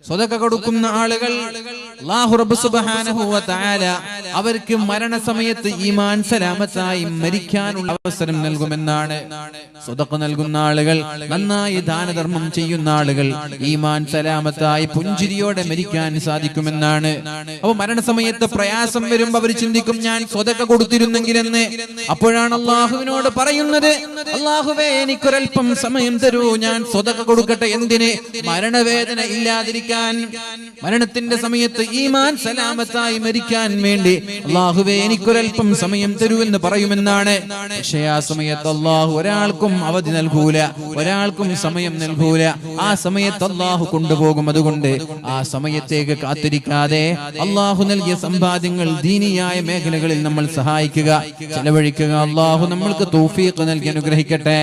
സ്വതക്ക കൊടുക്കുന്ന ആളുകൾ അല്ലാഹു റബ്ബ് സുബ്ഹാനഹു വ തആല അവർക്ക് മരണസമയത്ത് ഈമാൻ സലാമത്തായി മരിക്കാനുള്ള അവസരം നൽകുമെന്നാണ്. സ്വതക്ക നൽകുന്ന ആളുകൾ, നന്നായി ദാനധർമ്മം ചെയ്യുന്ന ആളുകൾ ഈമാൻ സലാമത്തായി പുഞ്ചിരിയോടെ മരിക്കാൻ സാധിക്കുമെന്നാണ്. അപ്പോൾ മരണസമയത്ത് പ്രയാസം വരുമ്പോൾ അവർ ചിന്തിക്കും, ഞാൻ സ്വതക്ക കൊടുത്തിരുന്നെങ്കിലെന്ന്. അപ്പോഴാണ് അല്ലാഹുവിനോട് പറയുന്നത്, അല്ലാഹുവേ എനിക്കൊരൽപ്പം സമയം തരൂ, ഞാൻ സ്വതക്ക കൊടുക്കട്ടെ. എന്തിന്? മരണവേദന ഇല്ലാതിരിക്കാൻ, മരണത്തിന്റെ സമയത്ത് ഈമാൻ സലാമത്തായി മരിക്കാൻ വേണ്ടി അല്ലാഹുവേ എനിക്കൊരൽപ്പം സമയം തരൂ എന്ന് പറയുമെന്നാണ്. പക്ഷേ ആ സമയത്ത് അല്ലാഹു ഒരാൾക്കും അവധി നൽകൂല, ഒരാൾക്കും സമയം നൽകൂല. ആ സമയത്ത് അല്ലാഹു കൊണ്ടുപോകും. അതുകൊണ്ട് ആ സമയത്തേക്ക് കാത്തിരിക്കാതെ അല്ലാഹു നൽകിയ സമ്പാദ്യങ്ങൾ ദീനിയായ മേഖലകളിൽ നമ്മൾ സഹായിക്കുക, ചെലവഴിക്കുക. അല്ലാഹു നമ്മൾക്ക് തൗഫീഖ് നൽകി അനുഗ്രഹിക്കട്ടെ.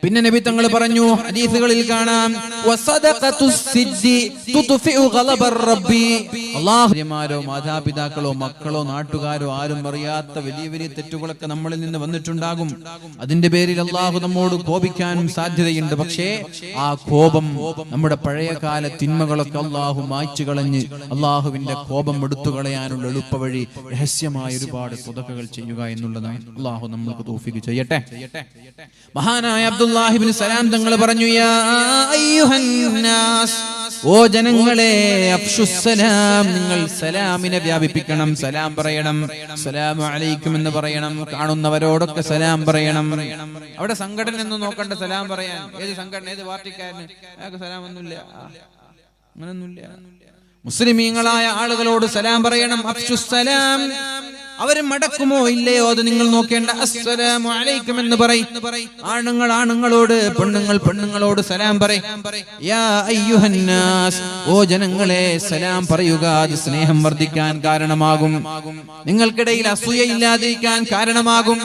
പിന്നെ നബി തങ്ങൾ പറഞ്ഞു, ഹദീസുകളിൽ കാണാം, അല്ലാഹുമാരോ മാതാപിതാക്കളോ മക്കളോ നാട്ടുകാരോ ആരും അറിയാത്ത വലിയ വലിയ തെറ്റുകളൊക്കെ നമ്മളിൽ നിന്ന് വന്നിട്ടുണ്ടാകും. അതിന്റെ പേരിൽ അല്ലാഹു നമ്മോട് കോപിക്കാനും സാധ്യതയുണ്ട്. പക്ഷേ ആ കോപം, നമ്മുടെ പഴയകാല തിന്മകളൊക്കെ അല്ലാഹു മായ്ച്ചു കളഞ്ഞ് അല്ലാഹുവിന്റെ കോപം എടുത്തു കളയാനുള്ള എളുപ്പവഴി രഹസ്യമായ ഒരുപാട് സ്വതക്കകൾ ചെയ്യുക എന്നുള്ളതാണ്. അല്ലാഹു നമ്മൾക്ക് തൗഫീഖ് ചെയ്യട്ടെ. മഹാനായ അബ്ദുല്ലാഹി ഇബ്നു സലാം തങ്ങൾ പറഞ്ഞു, യാ അയ്യുഹന്നാസ്, ഓ ജനങ്ങളെ, അഫ്ശുസ്സലാം, നിങ്ങൾ സലാമിനെ വ്യാപിപ്പിക്കണം, സലാം പറയണം, അസ്സലാമു അലൈക്കും എന്ന് പറയണം. കാണുന്നവരോടൊക്കെ സലാം പറയണം. അവിടെ സംഘടന ഒന്നും നോക്കണ്ട, സലാം പറയാൻ. ഏത് സംഘടന, ഏത് പാർട്ടിക്കാരന് അയാൾക്ക് സലാം ഒന്നുമില്ല, അങ്ങനൊന്നുമില്ല. മുസ്ലിമീങ്ങളായ ആളുകളോട് സലാം പറയണം. അഫ്ശുസ്സലാം, അവര് മടക്കുമോ ഇല്ലയോ അത് നിങ്ങൾ നോക്കേണ്ട. അസ്സലാമു അലൈക്കും എന്ന് പറയും. ആണുങ്ങൾ ആണുങ്ങളോട്, പെണ്ണുങ്ങൾ പെണ്ണുങ്ങളോട് സലാം പറയും. യാ അയ്യുഹന്നാസ്, ഓ ജനങ്ങളെ, സലാം പറയുക. അത് സ്നേഹം വർദ്ധിക്കാൻ കാരണമാകും, നിങ്ങൾക്കിടയിൽ അസൂയ ഇല്ലാതിരിക്കാൻ കാരണമാകും,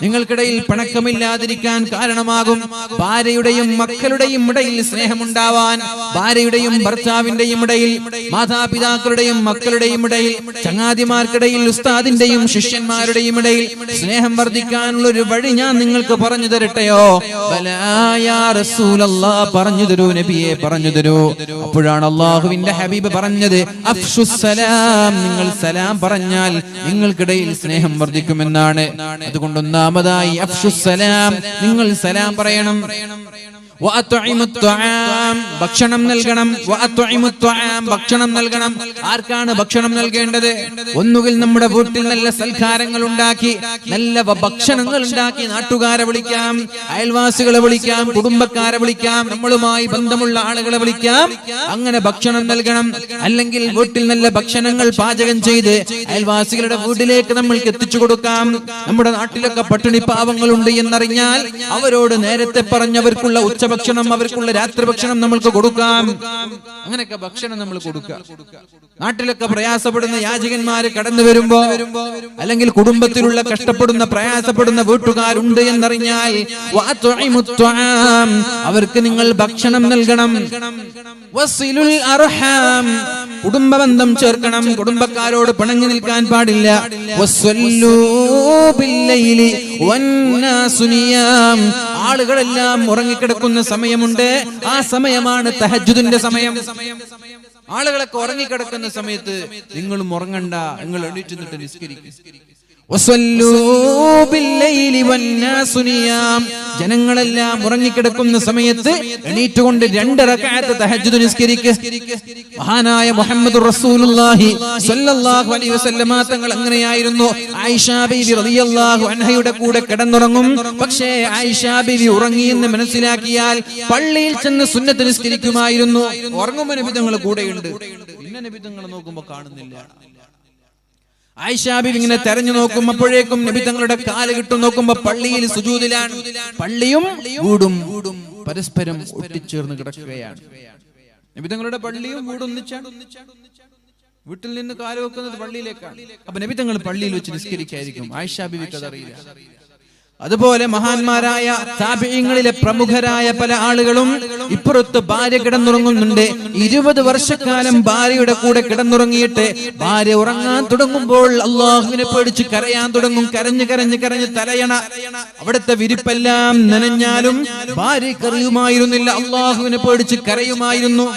നിങ്ങൾക്കിടയിൽ പിണക്കമില്ലാതിരിക്കാൻ കാരണമാകും. ഭാര്യയുടെയും മക്കളുടെയും ഇടയിൽ സ്നേഹമുണ്ടാവാൻ, ഭാര്യയുടെയും ഭർത്താവിന്റെയും ഇടയിൽ, മാതാപിതാക്കളുടെയും മക്കളുടെയും ഇടയിൽ, ചങ്ങാതിമാർക്കിടയിൽ, ഉസ്താദിന്റെയും ശിഷ്യന്മാരുടെയും ഇടയിൽ സ്നേഹം വർദ്ധിക്കാനുള്ള ഒരു വഴി ഞാൻ നിങ്ങൾക്ക് പറഞ്ഞു തരട്ടെയോ? യാ റസൂലല്ലാഹ്, പറഞ്ഞു തരൂ നബിയെ, പറഞ്ഞു തരൂ. അപ്പോഴാണ് അല്ലാഹുവിന്റെ ഹബീബ് പറഞ്ഞത്, അഫ്ശുസ്സലാം, നിങ്ങൾ സലാം പറഞ്ഞാൽ നിങ്ങൾക്കിടയിൽ സ്നേഹം വർദ്ധിക്കുമെന്നാണ്. അതുകൊണ്ട് ഒന്നാമതായി അഫ്ശുസ്സലാം, നിങ്ങൾ സലാം പറയണം. ഭക്ഷണം നൽകണം. ഭക്ഷണം നൽകണം. ആർക്കാണ് ഭക്ഷണം നൽകേണ്ടത്? ഒന്നുകിൽ നമ്മുടെ വീട്ടിൽ നല്ല സൽക്കാരങ്ങൾ ഉണ്ടാക്കി, നല്ല ഭക്ഷണങ്ങൾ ഉണ്ടാക്കി നാട്ടുകാരെ വിളിക്കാം, അയൽവാസികളെ വിളിക്കാം, കുടുംബക്കാരെ വിളിക്കാം, നമ്മളുമായി ബന്ധമുള്ള ആളുകളെ വിളിക്കാം. അങ്ങനെ ഭക്ഷണം നൽകണം. അല്ലെങ്കിൽ വീട്ടിൽ നല്ല ഭക്ഷണങ്ങൾ പാചകം ചെയ്ത് അയൽവാസികളുടെ വീട്ടിലേക്ക് നമ്മൾക്ക് എത്തിച്ചു കൊടുക്കാം. നമ്മുടെ നാട്ടിലൊക്കെ പട്ടിണി പാവങ്ങളുണ്ട് എന്നറിഞ്ഞാൽ അവരോട് നേരത്തെ പറഞ്ഞവർക്കുള്ള ഉച്ചഭക്ഷണം, അവർക്കുള്ള രാത്രി ഭക്ഷണം നമ്മൾക്ക് കൊടുക്കാം. അങ്ങനെയൊക്കെ ഭക്ഷണം നമ്മൾ കൊടുക്കാം. നാട്ടിലൊക്കെ പ്രയാസപ്പെടുന്ന യാചകന്മാര് കടന്നു വരുമ്പോ, അല്ലെങ്കിൽ കുടുംബത്തിലുള്ള കഷ്ടപ്പെടുന്ന പ്രയാസപ്പെടുന്ന വീട്ടുകാരുണ്ട് എന്നറിഞ്ഞാൽ അവർക്ക് നിങ്ങൾ ഭക്ഷണം നൽകണം. വസിലുൽ അർഹാം, കുടുംബബന്ധം ചേർക്കണം. കുടുംബക്കാരോട് പിണങ്ങി നിൽക്കാൻ പാടില്ല. വസ്വല്ലൂ ബില്ലൈലി വന്നാസു നിയാം, ആളുകളെല്ലാം ഉറങ്ങിക്കിടക്കുന്ന സമയമുണ്ട്. ആ സമയമാണ് തഹജ്ജുദിന്റെ സമയം. ആളുകളൊക്കെ ഉറങ്ങിക്കിടക്കുന്ന സമയത്ത് നിങ്ങളും ഉറങ്ങണ്ട, നിങ്ങൾ എണീറ്റ് നിന്നിട്ട് നിസ്കരിക്കുക. ജനങ്ങളെല്ലാം ഉറങ്ങിക്കിടക്കുന്ന സമയത്ത് എണീറ്റുകൊണ്ട് 2 റക്അത്ത് തഹജ്ജുദ് നിസ്കരിക്കുക. മഹാനായ മുഹമ്മദ് റസൂലുള്ളാഹി സ്വല്ലല്ലാഹു അലൈഹി വസല്ലമ തങ്ങൾ അങ്ങനെയായിരുന്നു. ആയിഷ ബീവി റളിയല്ലാഹു അൻഹയുടെ കൂടെ കിടന്നുറങ്ങും. പക്ഷേ ആയിഷ ബീവി ഉറങ്ങിയെന്ന് മനസ്സിലാക്കിയാൽ പള്ളിയിൽ ചെന്ന് സുന്നത്ത് നിസ്കരിക്കുമായിരുന്നു. ഉറങ്ങുമ്പോൾ നബി തങ്ങൾ കൂടെയുണ്ട്. പിന്നെ നബി തങ്ങൾ നോക്കുമ്പോൾ കാണുന്നില്ല. ആയിഷ ബീവി ഇങ്ങനെ തെരഞ്ഞു നോക്കുമ്പോഴേക്കും നബി തങ്ങളുടെ കാല് കിട്ടും. നോക്കുമ്പോ പള്ളിയിൽ സുജൂദിലാണ്. പള്ളിയും വീടും പരസ്പരം ഒട്ടിച്ചേർന്ന് കിടക്കുകയാണ്. നബി തങ്ങളുടെ പള്ളിയും വീടും ഒന്നിച്ചാണ്. വീട്ടിൽ നിന്ന് കാല് വെക്കുന്നത് പള്ളിയിലേക്കാണ്. അപ്പൊ നബി തങ്ങൾ പള്ളിയിൽ വെച്ച് നിസ്കരിക്കായിരിക്കും. ആയിഷ ബീവിക്ക് അതറിയില്ല. അതുപോലെ മഹാന്മാരായ താബിഈങ്ങളിലെ പ്രമുഖരായ പല ആളുകളും ഇപ്പുറത്ത് ഭാര്യ കിടന്നുറങ്ങുന്നുണ്ട്. 20 വർഷക്കാലം ഭാര്യയുടെ കൂടെ കിടന്നുറങ്ങിയിട്ട് ഭാര്യ ഉറങ്ങാൻ തുടങ്ങുമ്പോൾ അള്ളാഹുവിനെ പേടിച്ച് കരയാൻ തുടങ്ങും. കരഞ്ഞ് കരഞ്ഞ് കരഞ്ഞ് തലയണ അവിടുത്തെ വിരിപ്പെല്ലാം നനഞ്ഞാലും ഭാര്യയ്ക്ക് അറിയുമായിരുന്നില്ല, അള്ളാഹുവിനെ പേടിച്ച് കരയുമായിരുന്നു.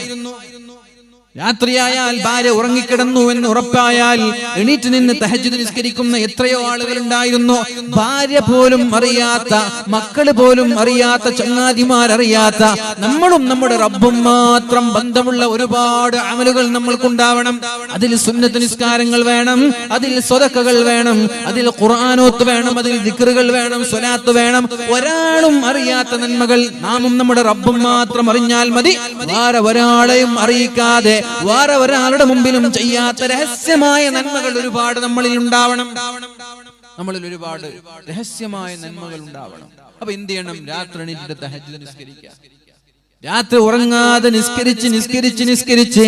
രാത്രിയായാൽ ഭാര്യ ഉറങ്ങിക്കിടന്നു എന്ന് ഉറപ്പായാൽ എണീറ്റ് നിന്ന് തഹജ്ജുദ് നിസ്കരിക്കുന്ന എത്രയോ ആളുകൾ ഉണ്ടായിരുന്നു. ഭാര്യ പോലും അറിയാത്ത, മക്കള് പോലും അറിയാത്ത, ചങ്ങാതിമാരറിയാത്ത, നമ്മളും നമ്മുടെ റബ്ബും മാത്രം ബന്ധമുള്ള ഒരുപാട് അമലുകൾ നമ്മൾക്കുണ്ടാവണം. അതിൽ സുന്നത്ത് നിസ്കാരങ്ങൾ വേണം, അതിൽ സ്വതക്കകൾ വേണം, അതിൽ ഖുർആനോത്ത് വേണം, അതിൽ ദിക്റുകൾ വേണം, സ്വലാത്ത് വേണം. ഒരാളും അറിയാത്ത നന്മകൾ നാമും നമ്മുടെ റബ്ബും മാത്രം അറിഞ്ഞാൽ മതി. വേറെ ഒരാളെയും അറിയിക്കാതെ വേറെ ഒരാളുടെ മുമ്പിലും ചെയ്യാത്ത രഹസ്യമായ നന്മകൾ ഒരുപാട് നമ്മളിൽ ഉണ്ടാവണം. നമ്മളിൽ ഒരുപാട് രഹസ്യമായ നന്മകൾ ഉണ്ടാവണം. അപ്പൊ എന്ത് ചെയ്യണം? രാത്രി എണീറ്റിട്ട് തഹജ്ജുദ് നിസ്കരിക്കുക. രാത്രി ഉറങ്ങാതെ നിസ്കരിച്ച് നിസ്കരിച്ച് നിസ്കരിച്ച്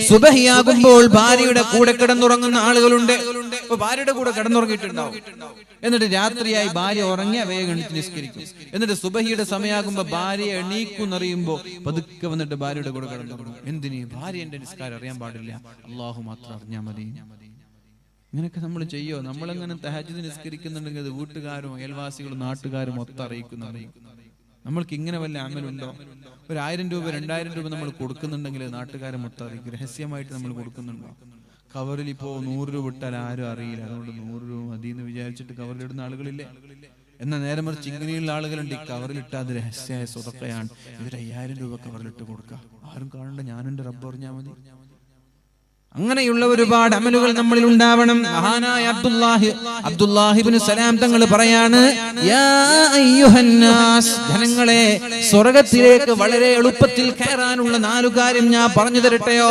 സുബഹിയാകുമ്പോൾ ഭാര്യയുടെ കൂടെ കിടന്നുറങ്ങുന്ന ആളുകളുണ്ട്. ഇപ്പൊ ഭാര്യയുടെ കൂടെ കിടന്നുറങ്ങിയിട്ടുണ്ടാവും. എന്നിട്ട് രാത്രിയായി ഭാര്യ ഉറങ്ങിയ വേഗം എണീറ്റ് നിസ്കരിക്കും. എന്നിട്ട് സുബഹിയുടെ സമയമാകുമ്പോ ഭാര്യ എണീക്കുന്നറിയുമ്പോ പതുക്കെ വന്നിട്ട് ഭാര്യയുടെ കൂടെ കിടന്നുറങ്ങും. എന്തിന്? ഭാര്യ എന്റെ നിസ്കാരം അറിയാൻ പാടില്ല, അള്ളാഹു മാത്രം അറിഞ്ഞാൽ മതി. ഇങ്ങനെയൊക്കെ നമ്മൾ ചെയ്യോ? നമ്മളെങ്ങനെ തഹജ്ജുദ് നിസ്കരിക്കുന്നുണ്ടെങ്കിൽ അത് വീട്ടുകാരും അയൽവാസികളും നാട്ടുകാരും മൊത്തം അറിയിക്കുന്നുണ്ട്. നമ്മൾക്ക് ഇങ്ങനെ വല്ല അമലുണ്ടോ? 1000 രൂപ 2000 രൂപ നമ്മൾ കൊടുക്കുന്നുണ്ടെങ്കിൽ നാട്ടുകാരെ മൊത്തം അറിയിക്കും. രഹസ്യമായിട്ട് നമ്മൾ കൊടുക്കുന്നുണ്ടോ? കവറിൽ ഇപ്പോ 100 രൂപ ഇട്ടാൽ ആരും അറിയില്ല, അതുകൊണ്ട് 100 രൂപ മതി എന്ന് വിചാരിച്ചിട്ട് കവറിലിടുന്ന ആളുകളില്ലേ? എന്നാൽ നേരെ മറിച്ച് ഇങ്ങനെയുള്ള ആളുകളുണ്ട്, ഈ കവറിലിട്ടാൽ അത് രഹസ്യമായ സ്വതക്കയാണ്, ഇവർ 5000 രൂപ കവറിലിട്ട് കൊടുക്കുക, ആരും കാണണ്ട, ഞാനെന്റെ റബ്ബ് അറിഞ്ഞാൽ മതി. അങ്ങനെയുള്ള ഒരുപാട് അമലുകൾ നമ്മളിൽ ഉണ്ടാവണം. മഹാനായ അബ്ദുല്ലാഹിബ്നു സലാം തങ്ങൾ പറയാണ്, യാ അയ്യുഹന്നാസ്, ജനങ്ങളെ, സ്വർഗ്ഗത്തിലേക്ക് വളരെ എളുപ്പത്തിൽ കയറാനുള്ള 4 കാര്യം ഞാൻ പറഞ്ഞു തരട്ടെയോ?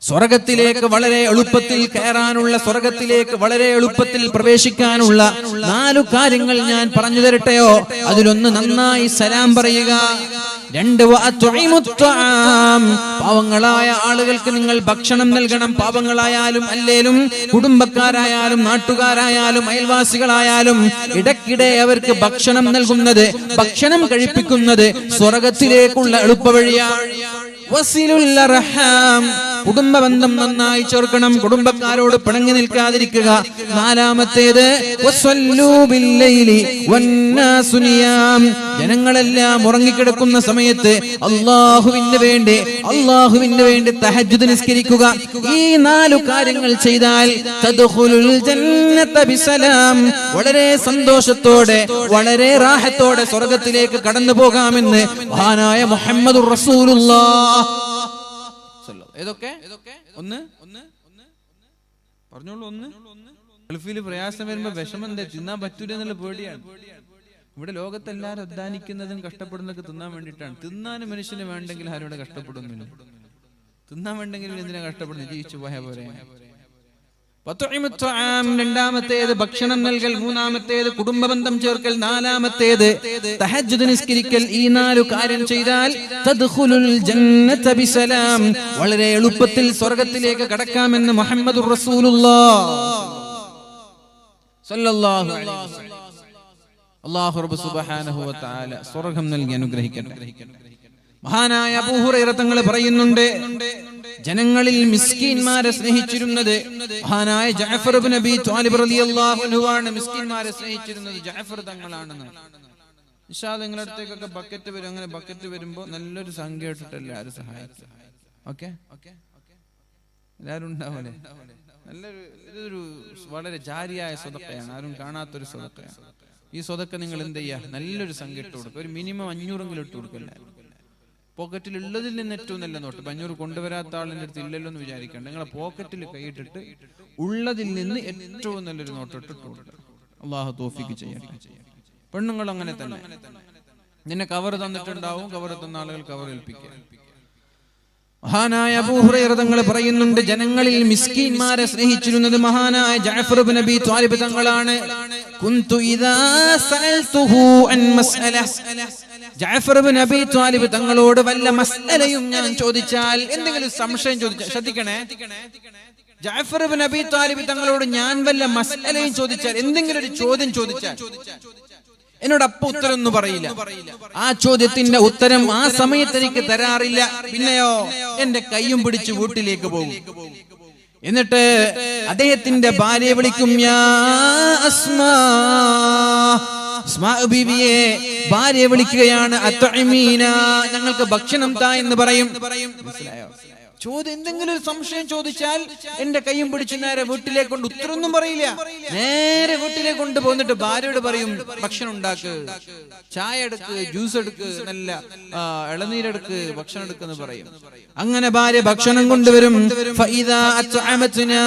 സ്വർഗ്ഗത്തിലേക്ക് വളരെ എളുപ്പത്തിൽ കയറാനുള്ള, സ്വർഗ്ഗത്തിലേക്ക് വളരെ എളുപ്പത്തിൽ പ്രവേശിക്കാനുള്ള 4 കാര്യങ്ങൾ ഞാൻ പറഞ്ഞു തരട്ടെയോ? അതിലൊന്ന് നന്നായി സലാം പറയുക. 2 പാവങ്ങളായ ആളുകൾക്ക് നിങ്ങൾ ഭക്ഷണം നൽകണം. പാവങ്ങളായാലും അല്ലേലും, കുടുംബക്കാരായാലും നാട്ടുകാരായാലും അയൽവാസികളായാലും ഇടയ്ക്കിടെ അവർക്ക് ഭക്ഷണം നൽകുന്നത്, ഭക്ഷണം കഴിപ്പിക്കുന്നത് സ്വർഗ്ഗത്തിലേക്കുള്ള എളുപ്പവഴിയാണ്. വസിലുൽ അർഹാം, കുടുംബബന്ധം നന്നായി ചേർക്കണം, കുടുംബക്കാരോട് പിണങ്ങി നിൽക്കാതിരിക്കുക. 4-മത്തേത് വസ്വല്ലൂ ബില്ലൈലി വന്നാസു നിയാം, ജനങ്ങളെല്ലാം ഉറങ്ങിക്കിടക്കുന്ന സമയത്ത് അല്ലാഹുവിന് വേണ്ടി തഹജ്ജുദ് നിസ്കരിക്കുക. ഈ 4 കാര്യങ്ങൾ ചെയ്താൽ തദ്ഖുലുൽ ജന്നത ബിസലാം, വളരെ സന്തോഷത്തോടെ വളരെ റാഹത്തോടെ സ്വർഗ്ഗത്തിലേക്ക് കടന്നു പോകാമെന്ന് മഹാനായ മുഹമ്മദുർ റസൂലുള്ളാഹ്. ഏതൊക്കെ? ഒന്ന് പറഞ്ഞോളൂ. ഒന്ന്, ഗൾഫിൽ പ്രയാസം വരുമ്പോ വിഷമം എന്താ? തിന്നാൻ പറ്റൂല എന്നുള്ള പേടിയാണ്. ഇവിടെ ലോകത്തെല്ലാരും അധ്വാനിക്കുന്നതും കഷ്ടപ്പെടുന്നതൊക്കെ തിന്നാൻ വേണ്ടിയിട്ടാണ്. തിന്നാനും മനുഷ്യന് വേണ്ടെങ്കിൽ ആരും ഇവിടെ കഷ്ടപ്പെടുന്നില്ല. തിന്നാൻ വേണ്ടെങ്കിൽ എന്തിനാ കഷ്ടപ്പെടുന്നത്? ജീവിച്ചു പോയ പോലെ. 2-മത്തേത് ഭക്ഷണം നൽകൽ, 3-മത്തേത് കുടുംബബന്ധം ചേർക്കൽ, 4-മത്തേത് തഹജ്ജുദ് നിസ്കരിക്കൽ. ഈ 4 കാര്യം ചെയ്താൽ തദ്ഖുലുൽ ജന്നത ബിസലാം, വളരെ എളുപ്പത്തിൽ സ്വർഗ്ഗത്തിലേക്ക് കടക്കാമെന്ന് മുഹമ്മദുർ റസൂലുള്ളാഹ് സ്വല്ലല്ലാഹു അലൈഹി വസല്ലം. അല്ലാഹു റബ്ബ് സുബ്ഹാനഹു വ തആല സ്വർഗ്ഗം നൽകി അനുഗ്രഹിക്കട്ടെ. മഹാനായ അബൂ ഹുറൈറ തങ്ങൾ പറയുന്നുണ്ട്, ജനങ്ങളിൽ മിസ്കീന്മാരെ സ്നേഹിച്ചിരുന്നത് മഹാനായ ജഅഫർ ഇബ്നു അബീ ത്വാലിബ് റളിയല്ലാഹു അൻഹു ആണ്. മിസ്കീന്മാരെ സ്നേഹിച്ചിരുന്നത് ജഅഫർ തങ്ങളാണെന്ന്. ഇൻഷാ അല്ലാഹ് നിങ്ങളുടെ അടുത്തേക്കൊക്കെ ബക്കറ്റ് വരും. അങ്ങനെ ബക്കറ്റ് വരുമ്പോ നല്ലൊരു സംഖ്യ ഇട്ടിട്ട് എല്ലാവരും സഹായിക്കും. ഓക്കെ, എല്ലാവരും ഉണ്ടാവല്ലേ? ഇതൊരു വളരെ ജാരിയായ സ്വതക്കയാണ്, ആരും കാണാത്തൊരു സ്വതക്കയാണ്. ഈ സ്വതക്ക നിങ്ങൾ എന്ത് ചെയ്യുക? നല്ലൊരു സംഖ്യ ഇട്ട് കൊടുക്കുക. ഒരു മിനിമം 500 ഇട്ട് കൊടുക്കല്ല. പോക്കറ്റിൽ ഉള്ളതിൽ നിന്ന് ഏറ്റവും നല്ല നോട്ട്. 500 കൊണ്ടുവരാത്ത ആളിൻ്റെ അടുത്ത് ഇല്ലല്ലോ എന്ന് വിചാരിക്കണ്ട. നിങ്ങളെ പോക്കറ്റിൽ കൈയിട്ടിട്ട് ഉള്ളതിൽ നിന്ന് ഏറ്റവും നല്ലൊരു നോട്ട് ഇട്ട് കൊടുക്കുക. അള്ളാഹു തൗഫീഖ് ചെയ്യട്ടെ. പെണ്ണുങ്ങൾ അങ്ങനെ തന്നെ. നിന്നെ കവർ തന്നിട്ടുണ്ടാവും, കവർ തന്ന ആളുകൾ കവർ ഏൽപ്പിക്കുക. മഹാനായ അബൂ ഹുറൈറ തങ്ങൾ പറയുന്നുണ്ട്, ജനങ്ങളിൽ മിസ്കീന്മാരെ സ്നേഹിച്ചിരുന്നത് മഹാനായ ജഅഫർ ഇബ്നു അബീ ത്വാലിബ് തങ്ങളാണ്. കുന്തു ഇദാ സഅൽതുഹു അൻ മസ്അല, ജഅഫർ ഇബ്നു അബീ ത്വാലിബ് തങ്ങളോട് വല്ല മസ്അലയും ഞാൻ ചോദിച്ചാൽ, എന്തെങ്കിലും സംശയം ചോദിച്ചാൽ, ശ്രദ്ധിക്കണേ, ജഅഫർ ഇബ്നു അബീ താലിബ് തങ്ങളോട് ഞാൻ വല്ല മസ്അലയും ചോദിച്ചാൽ, എന്തെങ്കിലും ഒരു ചോദ്യം ചോദിച്ചാൽ എന്നോട് അപ്പൊ ഉത്തരം ഒന്നും പറയില്ല. ആ ചോദ്യത്തിന്റെ ഉത്തരം ആ സമയത്ത് എനിക്ക് തരാറില്ല. പിന്നെയോ എന്റെ കയ്യും പിടിച്ച് വീട്ടിലേക്ക് പോകും. എന്നിട്ട് അദ്ദേഹത്തിന്റെ ഭാര്യയെ വിളിക്കും, യാ അസ്മാ, അസ്മാ ബീവിയെ ഭാര്യയെ വിളിക്കുകയാണ്, അത്അമീന, ഞങ്ങൾക്ക് ഭക്ഷണം താ എന്ന് പറയും. മനസ്സിലായോ? ചോദ്യം എന്തെങ്കിലും ഒരു സംശയം ചോദിച്ചാൽ എന്റെ കയ്യും പിടിച്ച് നേരെ വീട്ടിലേക്ക് കൊണ്ട്, ഉത്തരമൊന്നും പറയില്ല, നേരെ വീട്ടിലേക്ക് കൊണ്ട് പോന്നിട്ട് ഭാര്യയോട് പറയും, ഭക്ഷണം ഉണ്ടാക്ക്, ചായ എടുക്ക്, ജ്യൂസ് എടുക്ക്, നല്ല ഇളനീരെടുക്ക്, ഭക്ഷണം എടുക്കെന്ന് പറയും. അങ്ങനെ ഭാര്യ ഭക്ഷണം കൊണ്ടുവരും. ഫഇദാ അത്അമത്നാ,